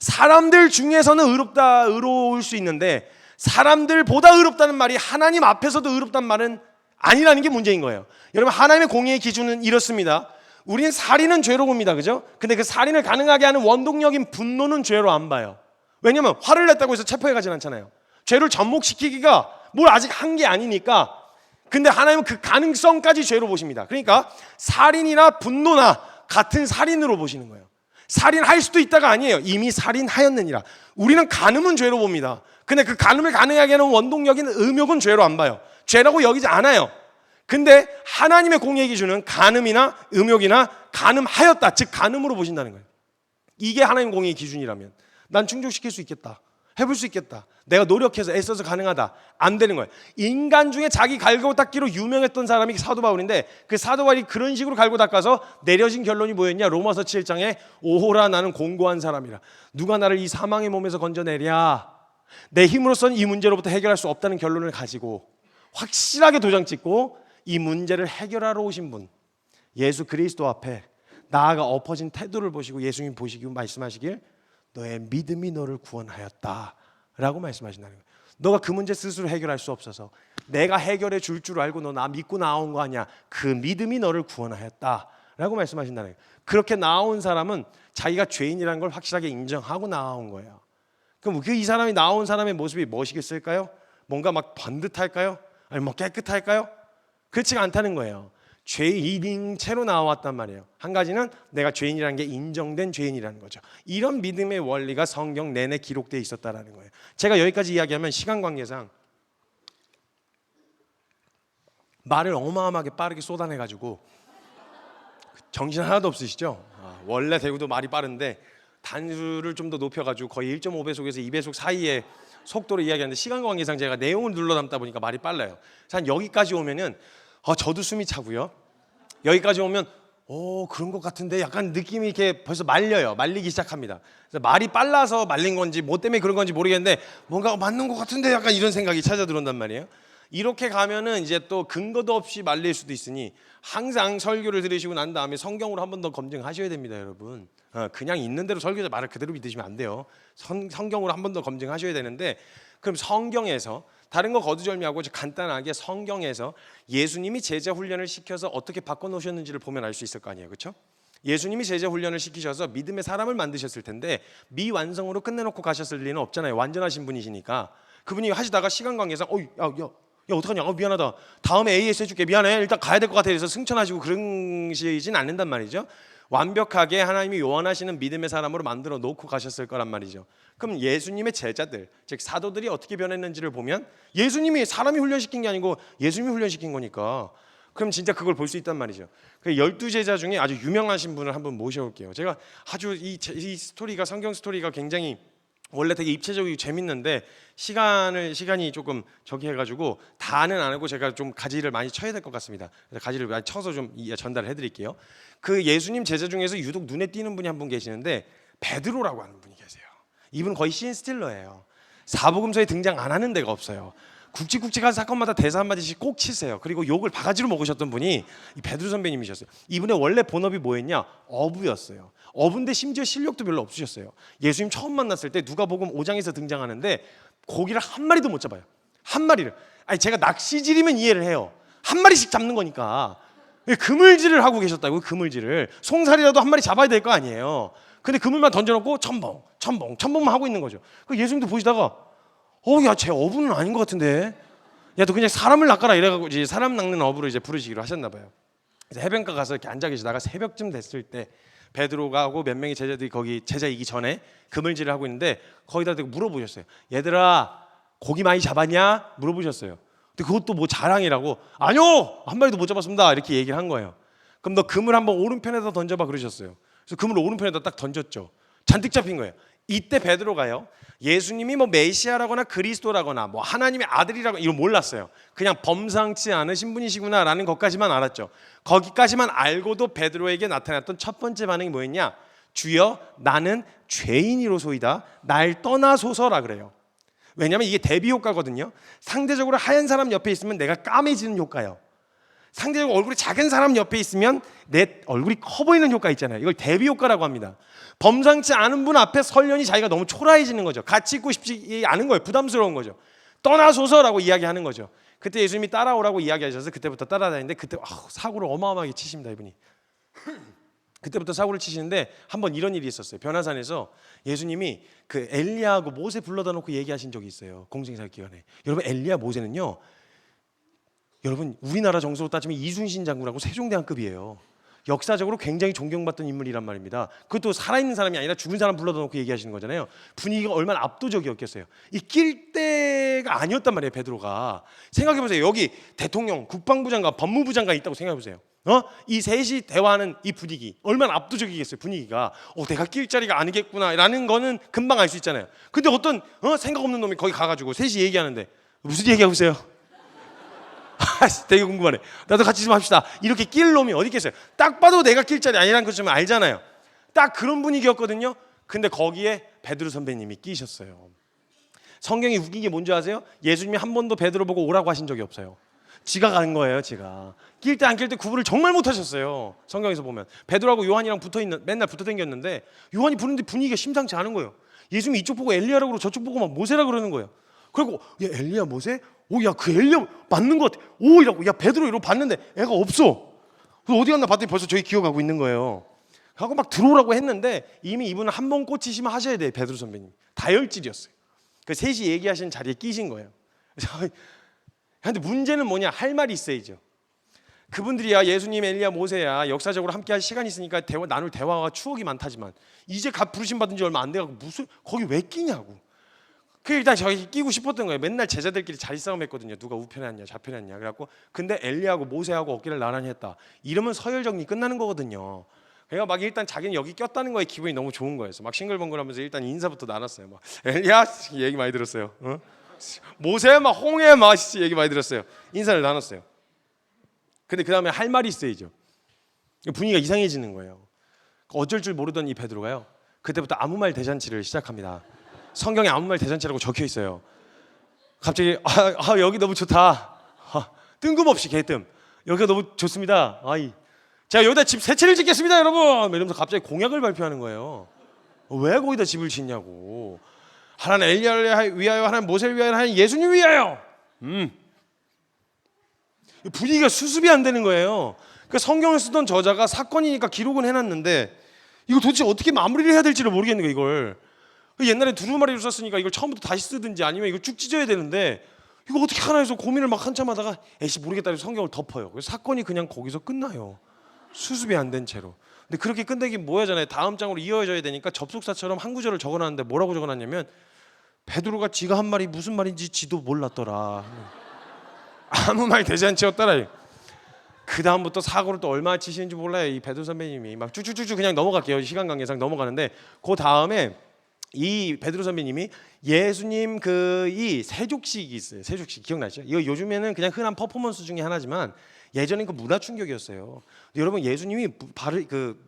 사람들 중에서는 의로울 수 있는데 사람들보다 의롭다는 말이 하나님 앞에서도 의롭다는 말은 아니라는 게 문제인 거예요. 여러분, 하나님의 공의의 기준은 이렇습니다. 우리는 살인은 죄로 봅니다, 그죠? 근데 그 살인을 가능하게 하는 원동력인 분노는 죄로 안 봐요. 왜냐면 화를 냈다고 해서 체포해 가진 않잖아요. 죄를 접목시키기가 뭘 아직 한 게 아니니까. 근데 하나님은 그 가능성까지 죄로 보십니다. 그러니까 살인이나 분노나 같은 살인으로 보시는 거예요. 살인할 수도 있다가 아니에요. 이미 살인하였느니라. 우리는 간음은 죄로 봅니다. 근데 그 간음을 가능하게 하는 원동력인 음욕은 죄로 안 봐요. 죄라고 여기지 않아요. 근데 하나님의 공의의 기준은 간음이나 음욕이나 간음하였다, 즉 간음으로 보신다는 거예요. 이게 하나님 공의의 기준이라면 난 충족시킬 수 있겠다, 해볼 수 있겠다, 내가 노력해서 애써서 가능하다, 안 되는 거예요. 인간 중에 자기 갈고 닦기로 유명했던 사람이 사도 바울인데, 그 사도 바울이 그런 식으로 갈고 닦아서 내려진 결론이 뭐였냐, 로마서 7장에 오호라 나는 공고한 사람이라, 누가 나를 이 사망의 몸에서 건져내랴. 내 힘으로서는 이 문제로부터 해결할 수 없다는 결론을 가지고 확실하게 도장 찍고 이 문제를 해결하러 오신 분, 예수 그리스도 앞에 나아가 엎어진 태도를 보시고 예수님 보시고 말씀하시길, 너의 믿음이 너를 구원하였다 라고 말씀하신다는 거예요. 너가 그 문제 스스로 해결할 수 없어서 내가 해결해 줄 줄 알고 너 나 믿고 나온 거 아니야, 그 믿음이 너를 구원하였다 라고 말씀하신다는 거예요. 그렇게 나온 사람은 자기가 죄인이라는 걸 확실하게 인정하고 나온 거예요. 그럼 이 사람이 나온 사람의 모습이 무엇이겠을까요? 뭔가 막 번듯할까요? 아니 뭐 깨끗할까요? 그렇지가 않다는 거예요. 죄인인 채로 나왔단 말이에요. 한 가지는 내가 죄인이라는 게 인정된 죄인이라는 거죠. 이런 믿음의 원리가 성경 내내 기록되어 있었다라는 거예요. 제가 여기까지 이야기하면 시간 관계상 말을 어마어마하게 빠르게 쏟아내가지고 정신 하나도 없으시죠? 원래 대구도 말이 빠른데 단수를 좀 더 높여가지고 거의 1.5배속에서 2배속 사이에 속도로 이야기하는데, 시간 관계상 제가 내용을 눌러 담다 보니까 말이 빨라요. 한 여기까지 오면은 저도 숨이 차고요. 여기까지 오면 그런 것 같은데 약간 느낌이 이렇게 벌써 말리기 시작합니다. 그래서 말이 빨라서 말린 건지 뭐 때문에 그런 건지 모르겠는데 뭔가 맞는 것 같은데 약간 이런 생각이 찾아 들어온단 말이에요. 이렇게 가면은 이제 또 근거도 없이 말릴 수도 있으니 항상 설교를 들으시고 난 다음에 성경으로 한 번 더 검증하셔야 됩니다, 여러분. 그냥 있는 대로 설교자 말을 그대로 믿으시면 안 돼요. 성경으로 한 번 더 검증하셔야 되는데, 그럼 성경에서 다른 거 거두절미하고 간단하게 성경에서 예수님이 제자 훈련을 시켜서 어떻게 바꿔놓으셨는지를 보면 알 수 있을 거 아니에요, 그렇죠? 예수님이 제자 훈련을 시키셔서 믿음의 사람을 만드셨을 텐데 미완성으로 끝내놓고 가셨을 리는 없잖아요. 완전하신 분이시니까. 그분이 하시다가 시간 관계상 야 어떡하냐, 미안하다, 다음에 AS 해줄게, 미안해, 일단 가야 될 것 같아, 그래서 승천하시고 그러시진 않는단 말이죠. 완벽하게 하나님이 원하시는 믿음의 사람으로 만들어 놓고 가셨을 거란 말이죠. 그럼 예수님의 제자들, 즉 사도들이 어떻게 변했는지를 보면 예수님이 사람이 훈련시킨 게 아니고 예수님이 훈련시킨 거니까, 그럼 진짜 그걸 볼 수 있단 말이죠. 그 12제자 중에 아주 유명하신 분을 한번 모셔올게요. 제가 아주 이 스토리가, 성경 스토리가 굉장히 원래 되게 입체적이고 재밌는데 시간이 조금 저기 해가지고 다는 안 하고 제가 좀 가지를 많이 쳐야 될 것 같습니다. 그래서 가지를 많이 쳐서 좀 전달을 해드릴게요. 그 예수님 제자 중에서 유독 눈에 띄는 분이 한 분 계시는데 베드로라고 하는 분이 계세요. 이분은 거의 씬스틸러예요. 사복음서에 등장 안 하는 데가 없어요. 굵직굵직한 사건마다 대사 한마디씩 꼭 치세요. 그리고 욕을 바가지로 먹으셨던 분이 이 베드로 선배님이셨어요. 이분의 원래 본업이 뭐였냐? 어부였어요. 어부인데 심지어 실력도 별로 없으셨어요. 예수님 처음 만났을 때 누가복음 5장에서 등장하는데 고기를 한 마리도 못 잡아요. 한 마리를. 아니 제가 낚시질이면 이해를 해요. 한 마리씩 잡는 거니까. 그물질을 하고 계셨다고. 그물질을 송사리라도 한 마리 잡아야 될 거 아니에요. 근데 그물만 던져놓고 첨벙만 하고 있는 거죠. 그 예수님도 보시다가 야, 쟤 어부는 아닌 것 같은데. 야, 너 그냥 사람을 낚아라 이래가지고 이제 사람 낚는 어부를 이제 부르시기로 하셨나 봐요. 그래서 해변가 가서 이렇게 앉아 계시다가 새벽쯤 됐을 때 베드로가 하고 몇 명의 제자들이 거기 제자이기 전에 그물질을 하고 있는데 거기다 대고 물어보셨어요. 얘들아, 고기 많이 잡았냐? 물어보셨어요. 근데 그것도 뭐 자랑이라고 아니요, 한 마리도 못 잡았습니다 이렇게 얘기를 한 거예요. 그럼 너 그물 한번 오른편에다 던져봐 그러셨어요. 그래서 그물 오른편에다 딱 던졌죠. 잔뜩 잡힌 거예요. 이때 베드로가요, 예수님이 뭐 메시아라거나 그리스도라거나 뭐 하나님의 아들이라고 이거 몰랐어요. 그냥 범상치 않으신 분이시구나라는 것까지만 알았죠. 거기까지만 알고도 베드로에게 나타났던 첫 번째 반응이 뭐였냐? 주여, 나는 죄인이로소이다. 날 떠나소서라 그래요. 왜냐하면 이게 대비 효과거든요. 상대적으로 하얀 사람 옆에 있으면 내가 까매지는 효과예요. 상대적으로 얼굴이 작은 사람 옆에 있으면 내 얼굴이 커 보이는 효과 있잖아요. 이걸 대비 효과라고 합니다. 범상치 않은 분 앞에 설련이 자기가 너무 초라해지는 거죠. 같이 있고 싶지 않은 거예요. 부담스러운 거죠. 떠나소서라고 이야기하는 거죠. 그때 예수님이 따라오라고 이야기하셔서 그때부터 따라다니는데 그때 사고를 어마어마하게 치십니다. 이분이. 그때부터 사고를 치시는데 한번 이런 일이 있었어요. 변화산에서 예수님이 그 엘리야하고 모세 불러다 놓고 얘기하신 적이 있어요. 공생사 기간에. 여러분, 엘리야 모세는요, 여러분 우리나라 정서로 따지면 이순신 장군하고 세종대왕급이에요. 역사적으로 굉장히 존경받던 인물이란 말입니다. 그것도 살아있는 사람이 아니라 죽은 사람 불러다 놓고 얘기하시는 거잖아요. 분위기가 얼마나 압도적이었겠어요. 이 낄 때가 아니었단 말이에요. 베드로가. 생각해보세요. 여기 대통령, 국방부 장관, 법무부 장관 있다고 생각해보세요. 이 셋이 대화하는 이 분위기 얼마나 압도적이겠어요. 분위기가 내가 낄 자리가 아니겠구나 라는 거는 금방 알 수 있잖아요. 근데 어떤 생각 없는 놈이 거기 가가지고 셋이 얘기하는데 무슨 얘기하고 있어요? 되게 궁금하네. 나도 같이 좀 합시다. 이렇게 낄 놈이 어디 있겠어요? 딱 봐도 내가 낄 자리 아니라는 것 좀 알잖아요. 딱 그런 분위기였거든요. 근데 거기에 베드로 선배님이 끼셨어요. 성경이 웃긴 게 뭔지 아세요? 예수님이 한 번도 베드로 보고 오라고 하신 적이 없어요. 지가 가는 거예요. 지가 낄 때 안 낄 때 구분을 정말 못하셨어요. 성경에서 보면 베드로하고 요한이랑 맨날 붙어 댕겼는데 요한이 부르는데 분위기가 심상치 않은 거예요. 예수님이 이쪽 보고 엘리야라고 그러고 저쪽 보고 막 모세라 그러는 거예요. 그리고 야, 엘리야 모세? 야, 그 엘리야 맞는 것 같아. 이라고. 야, 베드로 이러고 봤는데 애가 없어. 그래서 어디 갔나 봤더니 벌써 저희 기어가고 있는 거예요. 하고 막 들어오라고 했는데 이미 이분은 한 번 꽂히시면 하셔야 돼요. 베드로 선배님. 다혈질이었어요. 그 셋이 얘기하신 자리에 끼신 거예요. 근데 문제는 뭐냐? 할 말이 있어야죠. 그분들이야 예수님, 엘리야, 모세야 역사적으로 함께할 시간이 있으니까 나눌 대화가 추억이 많다지만 이제 갓 부르심 받은 지 얼마 안 돼가지고 무슨 거기 왜 끼냐고. 일단 저기 끼고 싶었던 거예요. 맨날 제자들끼리 자리 싸움 했거든요. 누가 우편에 앉냐 좌편에 앉냐. 그래갖고 근데 엘리야하고 모세하고 어깨를 나란히 했다. 이러면 서열 정리 끝나는 거거든요. 그러니까 막 일단 자기는 여기 꼈다는 거에 기분이 너무 좋은 거였어. 막 싱글벙글하면서 일단 인사부터 나눴어요. 막 엘리야 얘기 많이 들었어요. 모세 막 홍해 막 얘기 많이 들었어요. 인사를 나눴어요. 근데 그 다음에 할 말이 있어야죠. 분위기가 이상해지는 거예요. 어쩔 줄 모르던 이 베드로가요, 그때부터 아무 말 대잔치를 시작합니다. 성경에 아무 말 대잔치라고 적혀 있어요. 갑자기 여기 너무 좋다. 뜬금없이 개뜸. 여기가 너무 좋습니다. 제가 여기다 집 세 채를 짓겠습니다, 여러분. 이러면서 갑자기 공약을 발표하는 거예요. 왜 거기다 집을 짓냐고. 하나는 엘리야를 위하여, 하나는 모세를 위하여, 하나는 예수님 위하여. 분위기가 수습이 안 되는 거예요. 그러니까 성경을 쓰던 저자가 사건이니까 기록은 해놨는데 이거 도대체 어떻게 마무리를 해야 될지를 모르겠는 거예요. 이걸 옛날에 두루마리로 썼으니까 이걸 처음부터 다시 쓰든지 아니면 이거 쭉 찢어야 되는데 이거 어떻게 하나 해서 고민을 막 한참 하다가 에이씨 모르겠다 해서 성경을 덮어요. 그래서 사건이 그냥 거기서 끝나요. 수습이 안 된 채로. 근데 그렇게 끝내긴 뭐하잖아요. 다음 장으로 이어져야 되니까 접속사처럼 한 구절을 적어놨는데 뭐라고 적어놨냐면 베드로가 지가 한 말이 무슨 말인지 지도 몰랐더라. 아무 말 대잔치였더라. 그 다음부터 사고를 또 얼마나 치시는지 몰라요. 이 베드로 선배님이 막 쭉쭉쭉쭉 그냥 넘어갈게요. 시간 관계상 넘어가는데 그 다음에 이 베드로 선배님이 예수님 이 세족식이 있어요. 세족식 기억나시죠? 이거 요즘에는 그냥 흔한 퍼포먼스 중에 하나지만 예전엔 그 문화 충격이었어요. 여러분 예수님이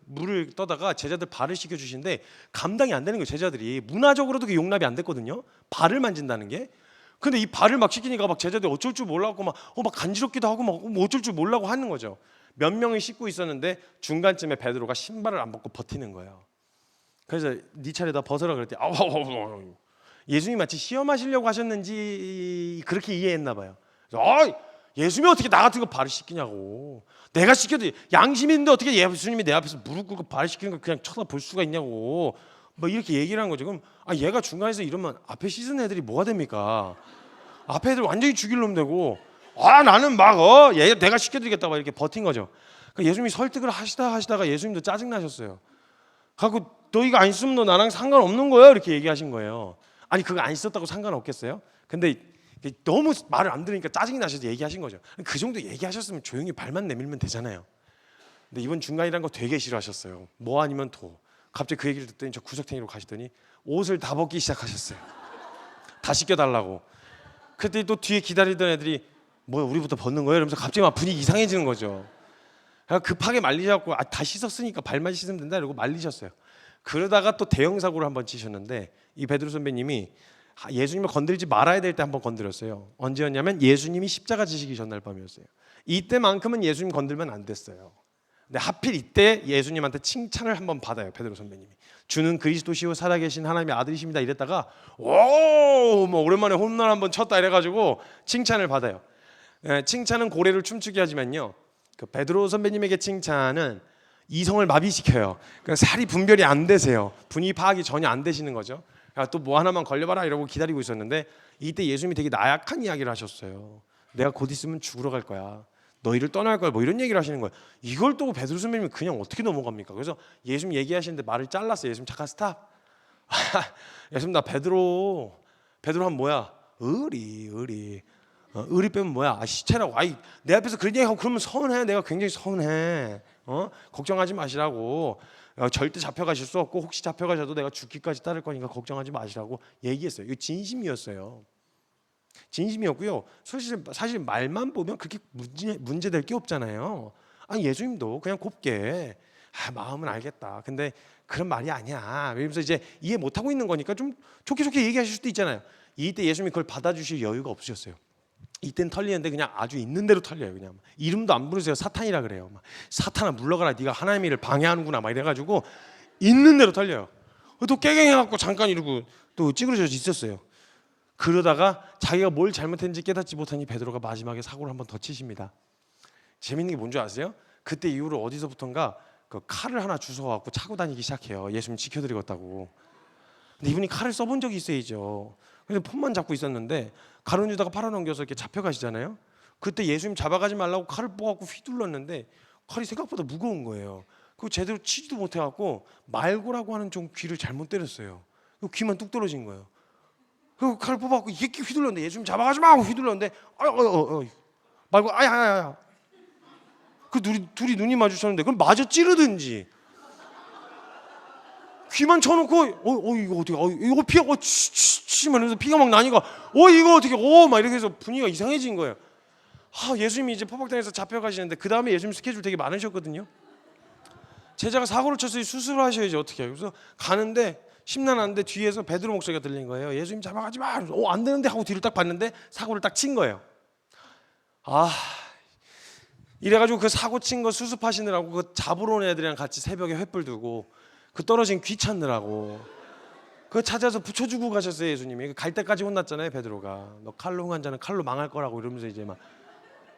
물을 떠다가 제자들 발을 씻겨 주시는데 감당이 안 되는 거예요. 제자들이 문화적으로도 그 용납이 안 됐거든요. 발을 만진다는 게. 근데 이 발을 막 씻기니까 막 제자들이 어쩔 줄 몰라고 막 간지럽기도 하고 막 뭐 어쩔 줄 몰라고 하는 거죠. 몇 명이 씻고 있었는데 중간쯤에 베드로가 신발을 안 벗고 버티는 거예요. 그래서 네 차례다 벗어라 그랬더니 예수님 마치 시험하시려고 하셨는지 그렇게 이해했나 봐요. 예수님이 어떻게 나 같은 거 발을 씻기냐고. 내가 씻겨도 양심이 있는데 어떻게 예수님이 내 앞에서 무릎 꿇고 발을 씻기는 걸 그냥 쳐다볼 수가 있냐고. 뭐 이렇게 얘기를 한 거죠. 그럼 얘가 중간에서 이러면 앞에 씻은 애들이 뭐가 됩니까? 앞에 애들 완전히 죽일 놈 되고 나는 막 얘 내가 시켜드리겠다고 이렇게 버틴 거죠. 그러니까 예수님이 설득을 하시다가 예수님도 짜증 나셨어요. 하고 너 이거 안 쓰면 너 나랑 상관없는 거야 이렇게 얘기하신 거예요. 아니 그거 안 썼다고 상관없겠어요? 근데 너무 말을 안 들으니까 짜증이 나셔서 얘기하신 거죠. 그 정도 얘기하셨으면 조용히 발만 내밀면 되잖아요. 근데 이번 중간이란 거 되게 싫어하셨어요. 뭐 아니면 도. 갑자기 그 얘기를 듣더니 저 구석탱이로 가시더니 옷을 다 벗기 시작하셨어요. 다 씻겨달라고. 그때 또 뒤에 기다리던 애들이 뭐 우리부터 벗는 거예요? 이러면서 갑자기 막 분위기 이상해지는 거죠. 급하게 말리셔갖고 다 씻었으니까 발만 씻으면 된다 이러고 말리셨어요. 그러다가 또 대형 사고를 한번 치셨는데 이 베드로 선배님이 예수님을 건들지 말아야 될 때 한번 건드렸어요. 언제였냐면 예수님이 십자가 지시기 전날 밤이었어요. 이때만큼은 예수님 건들면 안 됐어요. 근데 하필 이때 예수님한테 칭찬을 한번 받아요. 베드로 선배님이 주는 그리스도시요 살아계신 하나님의 아들이십니다 이랬다가 뭐 오랜만에 홈런 한번 쳤다 이래가지고 칭찬을 받아요. 칭찬은 고래를 춤추게 하지만요, 그 베드로 선배님에게 칭찬은 이성을 마비시켜요. 그러니까 살이 분별이 안 되세요. 분위기 파악이 전혀 안 되시는 거죠. 또 뭐 하나만 걸려봐라 이러고 기다리고 있었는데 이때 예수님이 되게 나약한 이야기를 하셨어요. 내가 곧 있으면 죽으러 갈 거야. 너희를 떠날 거야. 뭐 이런 얘기를 하시는 거예요. 이걸 또 베드로 선배님이 그냥 어떻게 넘어갑니까? 그래서 예수님 얘기하시는데 말을 잘랐어요. 예수님 잠깐 스탑. 예수님 나 베드로 하면 뭐야? 의리 빼면 뭐야? 시체라고. 내 앞에서 그런 얘기하고 그러면 서운해. 내가 굉장히 서운해. 걱정하지 마시라고. 절대 잡혀가실 수 없고 혹시 잡혀가셔도 내가 죽기까지 따를 거니까 걱정하지 마시라고 얘기했어요. 이거 진심이었어요. 진심이었고요. 사실 말만 보면 그렇게 문제될 게 없잖아요. 예수님도 그냥 곱게 마음은 알겠다. 근데 그런 말이 아니야. 이러면서 이제 이해 못하고 있는 거니까 좀 좋게 얘기하실 수도 있잖아요. 이때 예수님이 그걸 받아주실 여유가 없으셨어요. 이땐 털리는데 그냥 아주 있는 대로 털려요. 그냥 이름도 안 부르세요. 사탄이라 그래요. 사탄아 물러가라. 네가 하나님의 일을 방해하는구나. 막 이래가지고 있는 대로 털려요. 또 깨갱해갖고 잠깐 이러고 또 찌그러져 있었어요. 그러다가 자기가 뭘 잘못했는지 깨닫지 못하니 베드로가 마지막에 사고를 한번 더 치십니다. 재밌는 게 뭔지 아세요? 그때 이후로 어디서부턴가 그 칼을 하나 주워갖고 차고 다니기 시작해요. 예수님 지켜드리겠다고. 근데 이분이 칼을 써본 적이 있어야죠. 그래서 폰만 잡고 있었는데 가로등 주다가 팔아넘겨서 이렇게 잡혀가시잖아요. 그때 예수님 잡아가지 말라고 칼을 뽑아갖고 휘둘렀는데 칼이 생각보다 무거운 거예요. 그거 제대로 치지도 못해갖고 말고라고 하는 좀 귀를 잘못 때렸어요. 귀만 뚝 떨어진 거예요. 그 칼을 뽑아갖고 이게 휘둘렀는데 예수님 잡아가지 마 하고 휘둘렀는데 말고 아야 그 둘이 눈이 마주쳤는데 그럼 마저 찌르든지 귀만 쳐놓고 이거 어떻게 이거 피가 치면서 피가 막 나니까 이거 어떻게 막 이렇게 해서 분위기가 이상해진 거예요. 예수님이 이제 포박당에서 잡혀가시는데 그 다음에 예수님 스케줄 되게 많으셨거든요. 제자가 사고를 쳤어요. 수술을 하셔야지 어떻게 해요. 그래서 가는데 심란한데 뒤에서 베드로 목소리가 들린 거예요. 예수님 잡아가지 마. 안 되는데 하고 뒤를 딱 봤는데 사고를 딱 친 거예요. 이래가지고 그 사고 친 거 수습하시느라고 그 잡으러 온 애들이랑 같이 새벽에 횃불 두고 그 떨어진 귀 찾느라고 그 찾아서 붙여주고 가셨어요. 예수님이 갈 때까지 혼났잖아요. 베드로가 너 칼로 흥한 자는 칼로 망할 거라고 이러면서 이제 막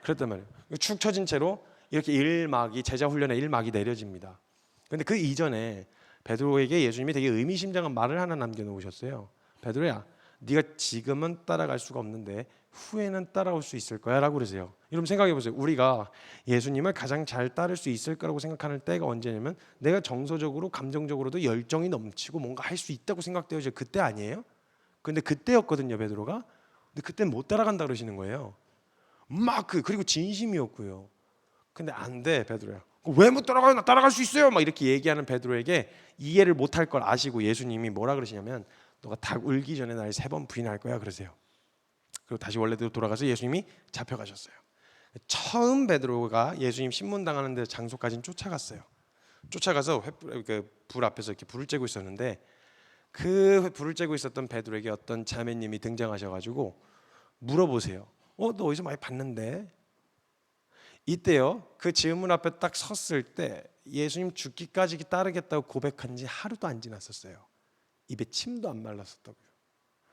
그랬단 말이에요. 축 처진 채로 이렇게 제자 훈련의 1막이 내려집니다. 근데 그 이전에 베드로에게 예수님이 되게 의미심장한 말을 하나 남겨놓으셨어요. 베드로야, 네가 지금은 따라갈 수가 없는데 후에는 따라올 수 있을 거야 라고 그러세요. 여러분 생각해 보세요. 우리가 예수님을 가장 잘 따를 수 있을 거라고 생각하는 때가 언제냐면 내가 정서적으로 감정적으로도 열정이 넘치고 뭔가 할 수 있다고 생각되어져. 그때 아니에요? 근데 그때였거든요. 베드로가. 근데 그때는 못 따라간다 그러시는 거예요. 그리고 진심이었고요. 근데 안 돼 베드로야. 왜 못 따라가요? 나 따라갈 수 있어요. 막 이렇게 얘기하는 베드로에게 이해를 못할 걸 아시고 예수님이 뭐라 그러시냐면 너가 닭 울기 전에 날 3번 부인할 거야 그러세요. 그리고 다시 원래대로 돌아가서 예수님이 잡혀가셨어요. 처음 베드로가 예수님 신문당하는 데 장소까지는 쫓아갔어요. 쫓아가서 불 앞에서 이렇게 불을 쬐고 있었는데 그 불을 쬐고 있었던 베드로에게 어떤 자매님이 등장하셔가지고 물어보세요. 너 어디서 많이 봤는데? 이때요, 그 질문 앞에 딱 섰을 때 예수님 죽기까지 따르겠다고 고백한 지 하루도 안 지났었어요. 입에 침도 안 말랐었다고요.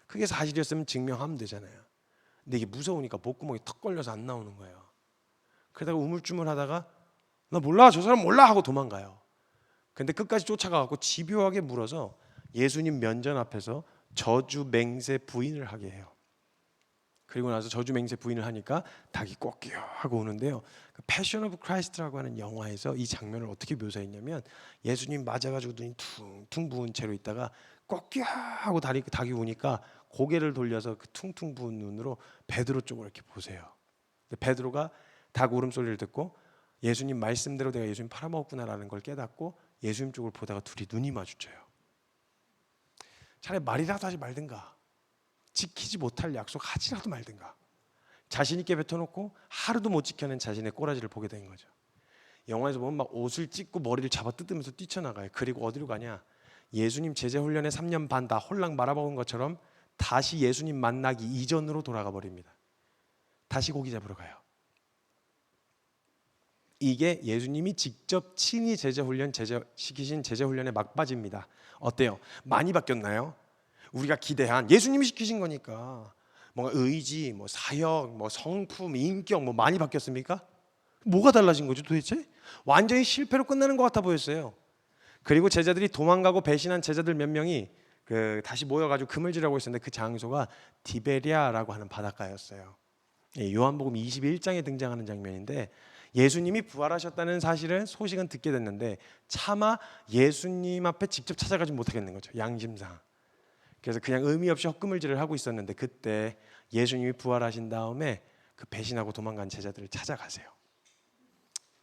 그게 사실이었으면 증명하면 되잖아요. 근데 이게 무서우니까 목구멍이 턱 걸려서 안 나오는 거예요. 그러다가 우물쭈물하다가 나 몰라, 저 사람 몰라 하고 도망가요. 근데 끝까지 쫓아가고 집요하게 물어서 예수님 면전 앞에서 저주 맹세 부인을 하게 해요. 그리고 나서 저주 맹세 부인을 하니까 닭이 꺾여 하고 오는데요. 그 패션 오브 크라이스트라고 하는 영화에서 이 장면을 어떻게 묘사했냐면 예수님 맞아가지고 눈이 퉁퉁 부은 채로 있다가 꺾여 하고 닭이 오니까 고개를 돌려서 그 퉁퉁 부은 눈으로 베드로 쪽으로 이렇게 보세요. 베드로가 닭 울음소리를 듣고 예수님 말씀대로 내가 예수님 팔아먹었구나라는 걸 깨닫고 예수님 쪽을 보다가 둘이 눈이 마주쳐요. 차라리 말이라도 하지 말든가, 지키지 못할 약속 하지라도 말든가. 자신 있게 뱉어놓고 하루도 못 지켜낸 자신의 꼬라지를 보게 된 거죠. 영화에서 보면 막 옷을 찢고 머리를 잡아 뜯으면서 뛰쳐나가요. 그리고 어디로 가냐? 예수님 제자 훈련에 3년 반 다 홀랑 말아먹은 것처럼 다시 예수님 만나기 이전으로 돌아가 버립니다. 다시 고기 잡으러 가요. 이게 예수님이 직접 친히 시키신 제자 훈련의 막바지입니다. 어때요? 많이 바뀌었나요? 우리가 기대한, 예수님이 시키신 거니까 뭔가 의지, 뭐 사역, 뭐 성품, 인격 뭐 많이 바뀌었습니까? 뭐가 달라진 거죠 도대체? 완전히 실패로 끝나는 것 같아 보였어요. 그리고 제자들이 도망가고 배신한 제자들 몇 명이 다시 모여가지고 그물질하고 있었는데 그 장소가 디베리아라고 하는 바닷가였어요. 요한복음 21장에 등장하는 장면인데 예수님이 부활하셨다는 사실은 소식은 듣게 됐는데 차마 예수님 앞에 직접 찾아가지 못하겠는 거죠, 양심상. 그래서 그냥 의미 없이 헛그물질을 하고 있었는데 그때 예수님이 부활하신 다음에 그 배신하고 도망간 제자들을 찾아가세요.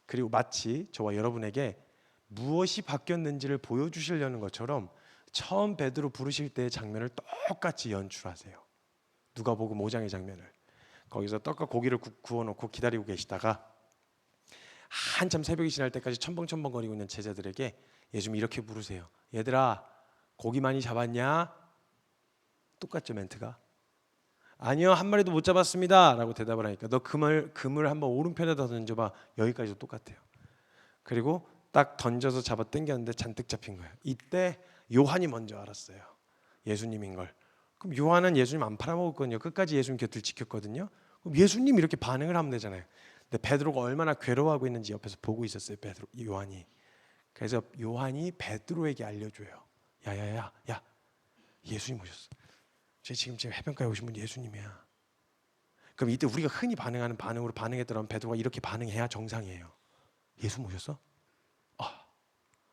그리고 마치 저와 여러분에게 무엇이 바뀌었는지를 보여주시려는 것처럼 처음 베드로 부르실 때의 장면을 똑같이 연출하세요. 누가복음 5장의 장면을. 거기서 떡과 고기를 구워놓고 기다리고 계시다가 한참 새벽이 지날 때까지 첨벙첨벙거리고 있는 제자들에게 예수님이 이렇게 부르세요. 얘들아, 고기 많이 잡았냐? 똑같죠 멘트가. 아니요, 한 마리도 못 잡았습니다 라고 대답을 하니까 너 그물 한번 오른편에다 던져봐. 여기까지도 똑같아요. 그리고 딱 던져서 잡아 당겼는데 잔뜩 잡힌 거예요. 이때 요한이 먼저 알았어요, 예수님인 걸. 그럼 요한은 예수님 안 팔아먹었거든요. 끝까지 예수님 곁을 지켰거든요. 그럼 예수님 이렇게 반응을 하면 되잖아요. 근데 베드로가 얼마나 괴로워하고 있는지 옆에서 보고 있었어요, 요한이. 그래서 요한이 베드로에게 알려줘요. 야야야, 야, 예수님 오셨어. 지금 해변가에 오신 분 예수님이야. 그럼 이때 우리가 흔히 반응하는 반응으로 반응했더라면 베드로가 이렇게 반응해야 정상이에요. 예수 모셨어? 아,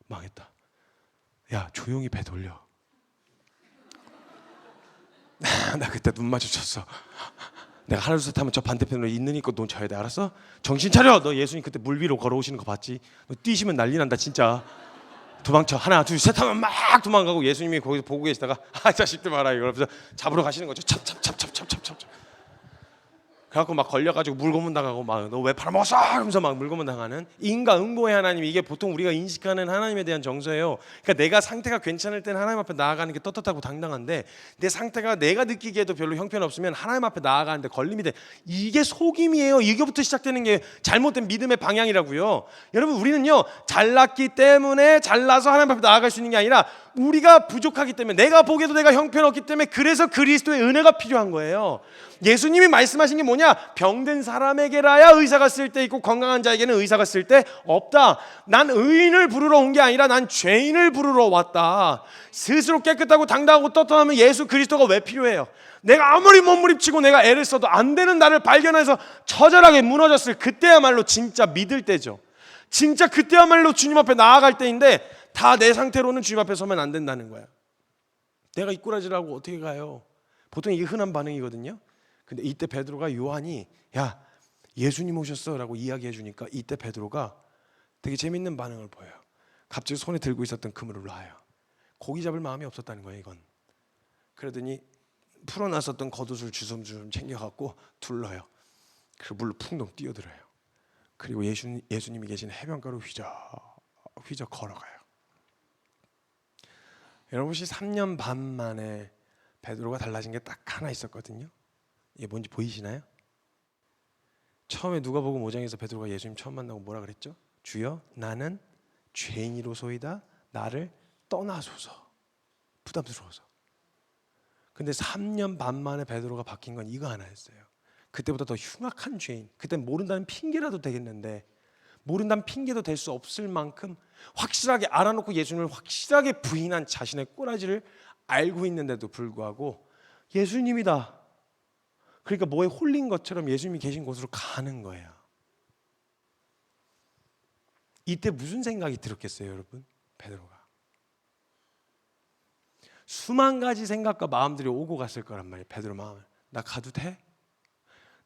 망했다. 야, 조용히 배 돌려. 나 그때 눈 마주쳤어. 내가 하나 둘 셋 하면 저 반대편으로 있는 이거 넌 져야 돼, 알았어? 정신 차려. 너 예수님 그때 물 위로 걸어오시는 거 봤지? 너 뛰시면 난리 난다 진짜. 도망쳐. 하나 둘 셋 하면 막 도망가고 예수님이 거기서 보고 계시다가 자식들 봐라 이러면서 잡으러 가시는 거죠. 찹찹찹찹찹찹찹. 그래갖고 막 걸려가지고 물고문 당하고 막 너 왜 팔아먹었어? 하면서 막 물고문 당하는 인과응보의 하나님. 이게 보통 우리가 인식하는 하나님에 대한 정서예요. 그러니까 내가 상태가 괜찮을 땐 하나님 앞에 나아가는 게 떳떳하고 당당한데 내 상태가 내가 느끼기에도 별로 형편없으면 하나님 앞에 나아가는데 걸림이 돼. 이게 속임이에요. 이게부터 시작되는 게 잘못된 믿음의 방향이라고요. 여러분, 우리는요 잘났기 때문에 잘나서 하나님 앞에 나아갈 수 있는 게 아니라 우리가 부족하기 때문에, 내가 보기에도 내가 형편없기 때문에, 그래서 그리스도의 은혜가 필요한 거예요. 예수님이 말씀하신 게 뭐냐? 병든 사람에게라야 의사가 쓸 때 있고 건강한 자에게는 의사가 쓸 때 없다. 난 의인을 부르러 온 게 아니라 난 죄인을 부르러 왔다. 스스로 깨끗하고 당당하고 떳떳하면 예수 그리스도가 왜 필요해요? 내가 아무리 몸부림치고 내가 애를 써도 안 되는 나를 발견해서 처절하게 무너졌을 그때야말로 진짜 믿을 때죠. 진짜 그때야말로 주님 앞에 나아갈 때인데 다 내 상태로는 주님 앞에 서면 안 된다는 거야. 내가 이꾸라지라고 어떻게 가요? 보통 이게 흔한 반응이거든요. 근데 이때 베드로가 요한이 야, 예수님 오셨어 라고 이야기해 주니까 이때 베드로가 되게 재밌는 반응을 보여요. 갑자기 손에 들고 있었던 그물을 놔요. 고기 잡을 마음이 없었다는 거예요, 이건. 그러더니 풀어놨었던 겉옷을 주섬주섬 챙겨갖고 둘러요. 그리고 물로 풍덩 뛰어들어요. 그리고 예수님이 계신 해변가로 휘적 걸어가요. 여러분, 혹시 3년 반 만에 베드로가 달라진 게 딱 하나 있었거든요. 이게 뭔지 보이시나요? 처음에 누가복음 5장에서 베드로가 예수님 처음 만나고 뭐라 그랬죠? 주여 나는 죄인이로소이다 나를 떠나소서. 부담스러워서. 근데 3년 반 만에 베드로가 바뀐 건 이거 하나였어요. 그때보다 더 흉악한 죄인, 그땐 모른다는 핑계라도 되겠는데 모른다는 핑계도 될 수 없을 만큼 확실하게 알아놓고 예수님을 확실하게 부인한 자신의 꼬라지를 알고 있는데도 불구하고 예수님이다. 그러니까 뭐에 홀린 것처럼 예수님이 계신 곳으로 가는 거예요. 이때 무슨 생각이 들었겠어요, 여러분? 베드로가 수만 가지 생각과 마음들이 오고 갔을 거란 말이에요. 베드로 마음을. 나 가도 돼?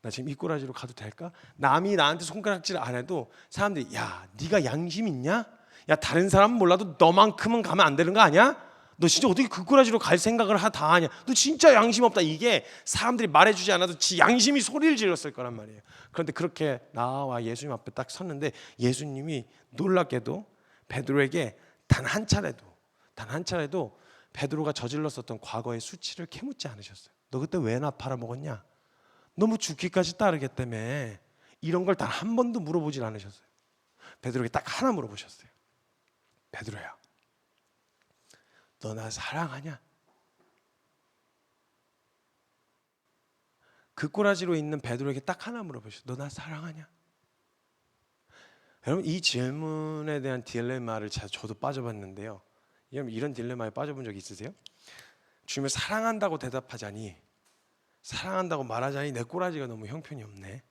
나 지금 이 꼬라지로 가도 될까? 남이 나한테 손가락질 안 해도 사람들이 야 네가 양심 있냐? 야 다른 사람은 몰라도 너만큼은 가면 안 되는 거 아니야? 너 진짜 어떻게 그 꼬라지로 갈 생각을 다 하냐? 너 진짜 양심 없다. 이게 사람들이 말해주지 않아도 지 양심이 소리를 질렀을 거란 말이에요. 그런데 그렇게 나와 예수님 앞에 딱 섰는데 예수님이 놀랍게도 베드로에게 단 한 차례도 베드로가 저질렀었던 과거의 수치를 캐묻지 않으셨어요. 너 그때 왜 나 팔아먹었냐? 너무 죽기까지 따르겠다며 이런 걸 단 한 번도 물어보질 않으셨어요. 베드로에게 딱 하나 물어보셨어요. 베드로야, 너 나 사랑하냐? 그 꼬라지로 있는 베드로에게 딱 하나 물어보셨어요. 너 나 사랑하냐? 여러분 이 질문에 대한 딜레마를 저도 빠져봤는데요. 여러분 이런 딜레마에 빠져본 적 있으세요? 주님을 사랑한다고 대답하자니 사랑한다고 말하자니 내 꼬라지가 너무 형편이 없네.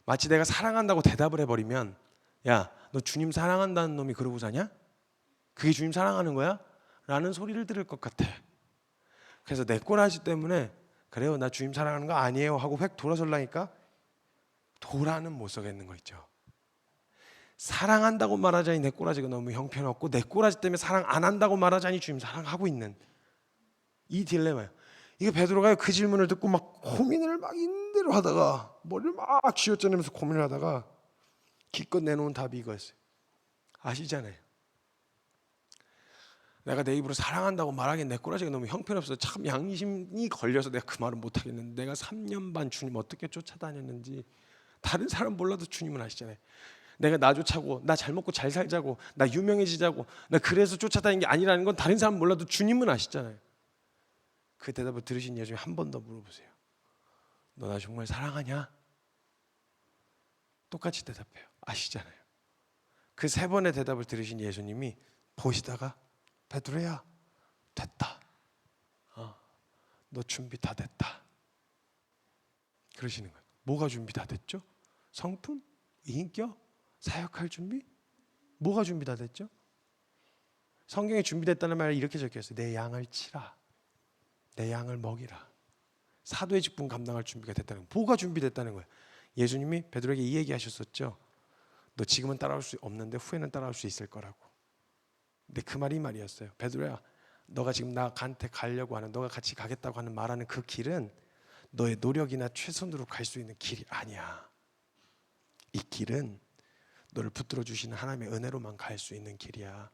마치 내가 사랑한다고 대답을 해버리면 야, 너 주님 사랑한다는 놈이 그러고 사냐? 그게 주님 사랑하는 거야? 라는 소리를 들을 것 같아. 그래서 내 꼬라지 때문에 그래요 나 주님 사랑하는 거 아니에요 하고 획 돌아설라니까 도라는 못 서겠는 거 있죠. 사랑한다고 말하자니 내 꼬라지가 너무 형편없고 내 꼬라지 때문에 사랑 안 한다고 말하자니 주님 사랑하고 있는 이 딜레마예요. 이게 베드로가 그 질문을 듣고 막 고민을 막 인대로 하다가 머리를 막 쥐어짜내면서 고민을 하다가 기껏 내놓은 답이 이거였어요. 아시잖아요. 내가 내 입으로 사랑한다고 말하기엔 내 꼬라지가 너무 형편없어서 참 양심이 걸려서 내가 그 말을 못하겠는데 내가 3년 반 주님 어떻게 쫓아다녔는지 다른 사람 몰라도 주님은 아시잖아요. 내가 나 쫓아고 나 잘 먹고 잘 살자고 나 유명해지자고 나 그래서 쫓아다닌 게 아니라는 건 다른 사람 몰라도 주님은 아시잖아요. 그 대답을 들으신 예수님 한 번 더 물어보세요. 너 나 정말 사랑하냐? 똑같이 대답해요. 아시잖아요. 그 3번의 대답을 들으신 예수님이 보시다가 베드로야 됐다. 너 준비 다 됐다. 그러시는 거예요. 뭐가 준비 다 됐죠? 성품? 인격? 사역할 준비? 뭐가 준비 다 됐죠? 성경에 준비됐다는 말이 이렇게 적혀있어요. 내 양을 치라. 내 양을 먹이라. 사도의 직분 감당할 준비가 됐다는 거예요. 뭐가 준비됐다는 거예요? 예수님이 베드로에게 이 얘기 하셨었죠. 너 지금은 따라올 수 없는데 후에는 따라올 수 있을 거라고. 근데 그 말이 이 말이었어요. 베드로야 너가 지금 나한테 가려고 하는 너가 같이 가겠다고 하는 말하는 그 길은 너의 노력이나 최선으로 갈 수 있는 길이 아니야. 이 길은 너를 붙들어 주시는 하나님의 은혜로만 갈 수 있는 길이야.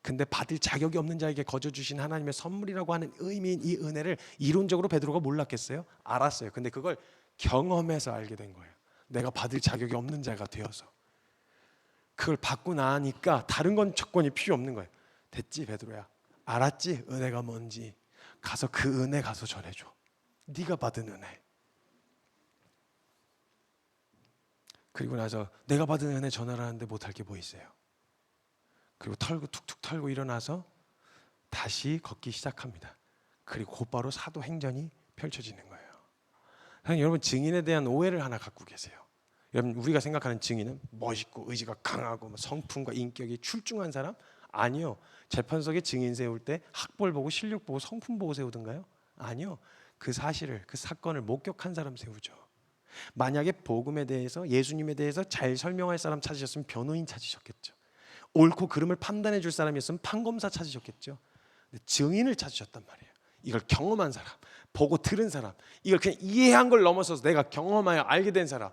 근데 받을 자격이 없는 자에게 거저 주신 하나님의 선물이라고 하는 의미인 이 은혜를 이론적으로 베드로가 몰랐겠어요? 알았어요. 근데 그걸 경험해서 알게 된 거예요. 내가 받을 자격이 없는 자가 되어서 그걸 받고 나니까 다른 건 조건이 필요 없는 거예요. 됐지 베드로야. 알았지? 은혜가 뭔지. 가서 그 은혜 가서 전해줘. 네가 받은 은혜. 그리고 나서 내가 받은 은혜 전하라는데 못할 게 뭐 있어요? 그리고 털고 툭툭 털고 일어나서 다시 걷기 시작합니다. 그리고 곧바로 사도행전이 펼쳐지는 거예요. 사실 여러분 증인에 대한 오해를 하나 갖고 계세요. 여러분 우리가 생각하는 증인은 멋있고 의지가 강하고 성품과 인격이 출중한 사람? 아니요. 재판석에 증인 세울 때 학벌 보고 실력 보고 성품 보고 세우던가요? 아니요. 그 사실을 그 사건을 목격한 사람 세우죠. 만약에 복음에 대해서 예수님에 대해서 잘 설명할 사람 찾으셨으면 변호인 찾으셨겠죠. 옳고 그름을 판단해 줄 사람이었으면 판검사 찾으셨겠죠. 근데 증인을 찾으셨단 말이에요. 이걸 경험한 사람, 보고 들은 사람, 이걸 그냥 이해한 걸 넘어서서 내가 경험하여 알게 된 사람,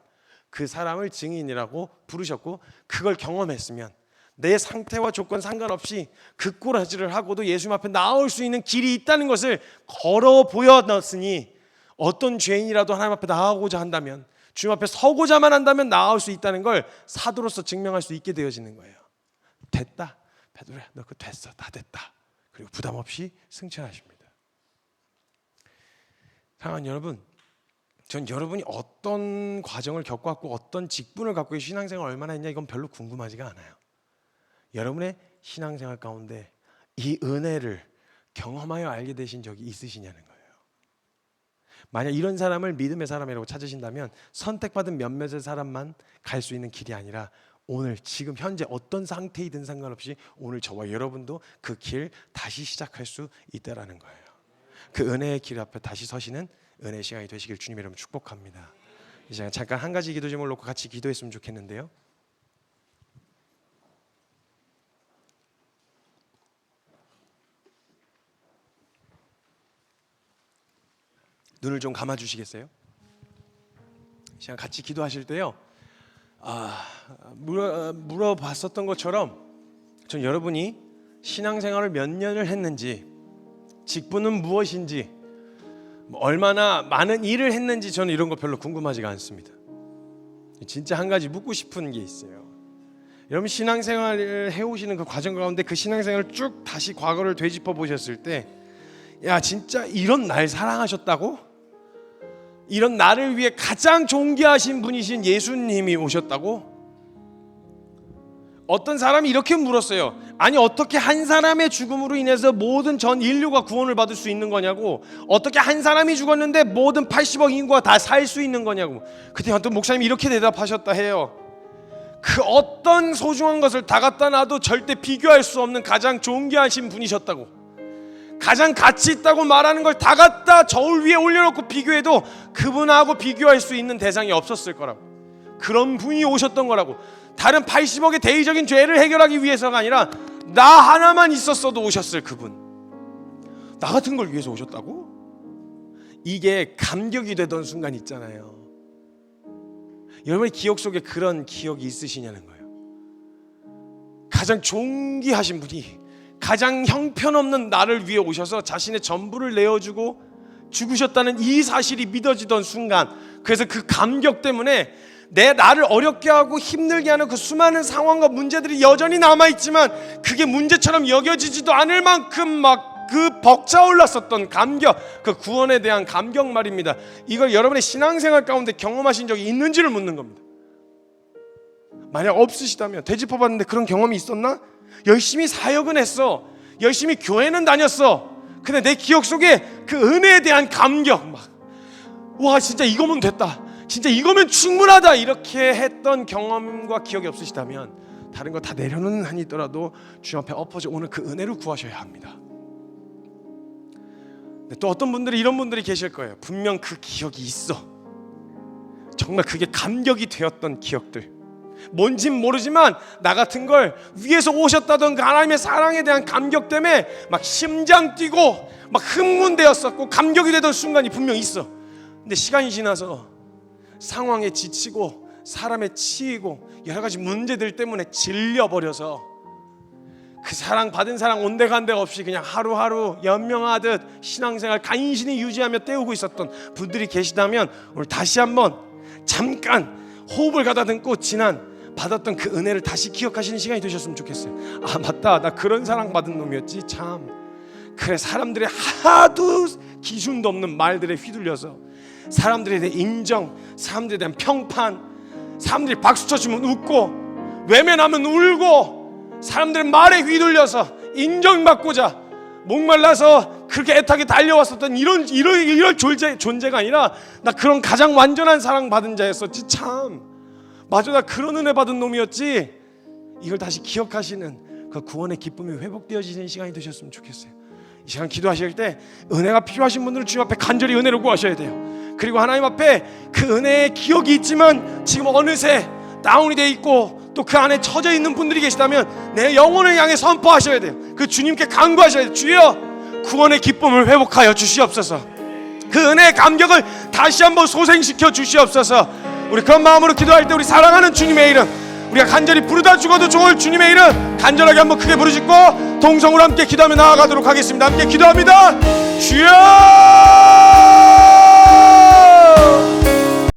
그 사람을 증인이라고 부르셨고 그걸 경험했으면 내 상태와 조건 상관없이 그 꼬라지를 하고도 예수님 앞에 나올 수 있는 길이 있다는 것을 걸어 보여놨으니 어떤 죄인이라도 하나님 앞에 나아오고자 한다면, 주님 앞에 서고자만 한다면 나아올 수 있다는 걸 사도로서 증명할 수 있게 되어지는 거예요. 됐다, 베드로야, 너 그거 됐어, 다 됐다. 그리고 부담 없이 승천하십니다. 사랑하는 여러분, 전 여러분이 어떤 과정을 겪어왔고 어떤 직분을 갖고 신앙생활을 얼마나 했냐, 이건 별로 궁금하지가 않아요. 여러분의 신앙생활 가운데 이 은혜를 경험하여 알게 되신 적이 있으시냐는 거예요. 만약 이런 사람을 믿음의 사람이라고 찾으신다면 선택받은 몇몇의 사람만 갈 수 있는 길이 아니라 오늘 지금 현재 어떤 상태이든 상관없이 오늘 저와 여러분도 그 길 다시 시작할 수 있다라는 거예요. 그 은혜의 길 앞에 다시 서시는 은혜의 시간이 되시길 주님 이름으로 축복합니다. 이 시간 잠깐 한 가지 기도 제목을 놓고 같이 기도했으면 좋겠는데요. 눈을 좀 감아주시겠어요? 이 시간 같이 기도하실 때요, 물어봤었던 것처럼 전 여러분이 신앙생활을 몇 년을 했는지, 직분은 무엇인지, 얼마나 많은 일을 했는지 저는 이런 거 별로 궁금하지가 않습니다. 진짜 한 가지 묻고 싶은 게 있어요. 여러분 신앙생활을 해오시는 그 과정 가운데 그 신앙생활을 쭉 다시 과거를 되짚어 보셨을 때, 야 진짜 이런 날 사랑하셨다고? 이런 나를 위해 가장 존귀하신 분이신 예수님이 오셨다고? 어떤 사람이 이렇게 물었어요. 아니 어떻게 한 사람의 죽음으로 인해서 모든 전 인류가 구원을 받을 수 있는 거냐고. 어떻게 한 사람이 죽었는데 모든 80억 인구가 다 살 수 있는 거냐고. 그때 어떤 목사님이 이렇게 대답하셨다 해요. 그 어떤 소중한 것을 다 갖다 놔도 절대 비교할 수 없는 가장 존귀하신 분이셨다고. 가장 가치 있다고 말하는 걸 다 갖다 저울 위에 올려놓고 비교해도 그분하고 비교할 수 있는 대상이 없었을 거라고. 그런 분이 오셨던 거라고. 다른 80억의 대의적인 죄를 해결하기 위해서가 아니라 나 하나만 있었어도 오셨을 그분, 나 같은 걸 위해서 오셨다고? 이게 감격이 되던 순간 있잖아요. 여러분의 기억 속에 그런 기억이 있으시냐는 거예요. 가장 존귀하신 분이 가장 형편없는 나를 위해 오셔서 자신의 전부를 내어주고 죽으셨다는 이 사실이 믿어지던 순간, 그래서 그 감격 때문에 나를 어렵게 하고 힘들게 하는 그 수많은 상황과 문제들이 여전히 남아있지만 그게 문제처럼 여겨지지도 않을 만큼 막 그 벅차올랐었던 감격, 그 구원에 대한 감격 말입니다. 이걸 여러분의 신앙생활 가운데 경험하신 적이 있는지를 묻는 겁니다. 만약 없으시다면, 되짚어봤는데 그런 경험이 있었나? 열심히 사역은 했어, 열심히 교회는 다녔어, 근데 내 기억 속에 그 은혜에 대한 감격, 와 진짜 이거면 됐다, 진짜 이거면 충분하다, 이렇게 했던 경험과 기억이 없으시다면 다른 거 다 내려놓는 한이 있더라도 주님 앞에 엎어져 오늘 그 은혜를 구하셔야 합니다. 또 어떤 분들이 이런 분들이 계실 거예요. 분명 그 기억이 있어, 정말 그게 감격이 되었던 기억들, 뭔진 모르지만 나 같은 걸 위에서 오셨다던 그 하나님의 사랑에 대한 감격 때문에 막 심장 뛰고 막 흥분되었었고 감격이 되던 순간이 분명 있어. 근데 시간이 지나서 상황에 지치고 사람에 치이고 여러 가지 문제들 때문에 질려버려서 그 사랑 받은 사랑 온데간데 없이 그냥 하루하루 연명하듯 신앙생활 간신히 유지하며 때우고 있었던 분들이 계시다면 오늘 다시 한번 잠깐 호흡을 가다듬고 지난 받았던 그 은혜를 다시 기억하시는 시간이 되셨으면 좋겠어요. 아 맞다, 나 그런 사랑 받은 놈이었지. 참 그래, 사람들의 하도 기준도 없는 말들에 휘둘려서 사람들에 대한 인정, 사람들에 대한 평판, 사람들이 박수 쳐주면 웃고 외면하면 울고 사람들의 말에 휘둘려서 인정받고자 목말라서 그렇게 애타게 달려왔었던 이런 존재가 아니라 나 그런 가장 완전한 사랑 받은 자였었지. 참 맞아, 나 그런 은혜 받은 놈이었지. 이걸 다시 기억하시는 그 구원의 기쁨이 회복되어지는 시간이 되셨으면 좋겠어요. 이 시간 기도하실 때 은혜가 필요하신 분들은 주님 앞에 간절히 은혜를 구하셔야 돼요. 그리고 하나님 앞에 그 은혜의 기억이 있지만 지금 어느새 다운이 돼 있고 또 그 안에 처져 있는 분들이 계시다면 내 영혼을 향해 선포하셔야 돼요. 그 주님께 간구하셔야 돼요. 주여, 구원의 기쁨을 회복하여 주시옵소서. 그 은혜의 감격을 다시 한번 소생시켜 주시옵소서. 우리 그런 마음으로 기도할 때 우리 사랑하는 주님의 이름, 우리가 간절히 부르다 죽어도 좋을 주님의 이름 간절하게 한번 크게 부르짖고 동성으로 함께 기도하며 나아가도록 하겠습니다. 함께 기도합니다. 주여!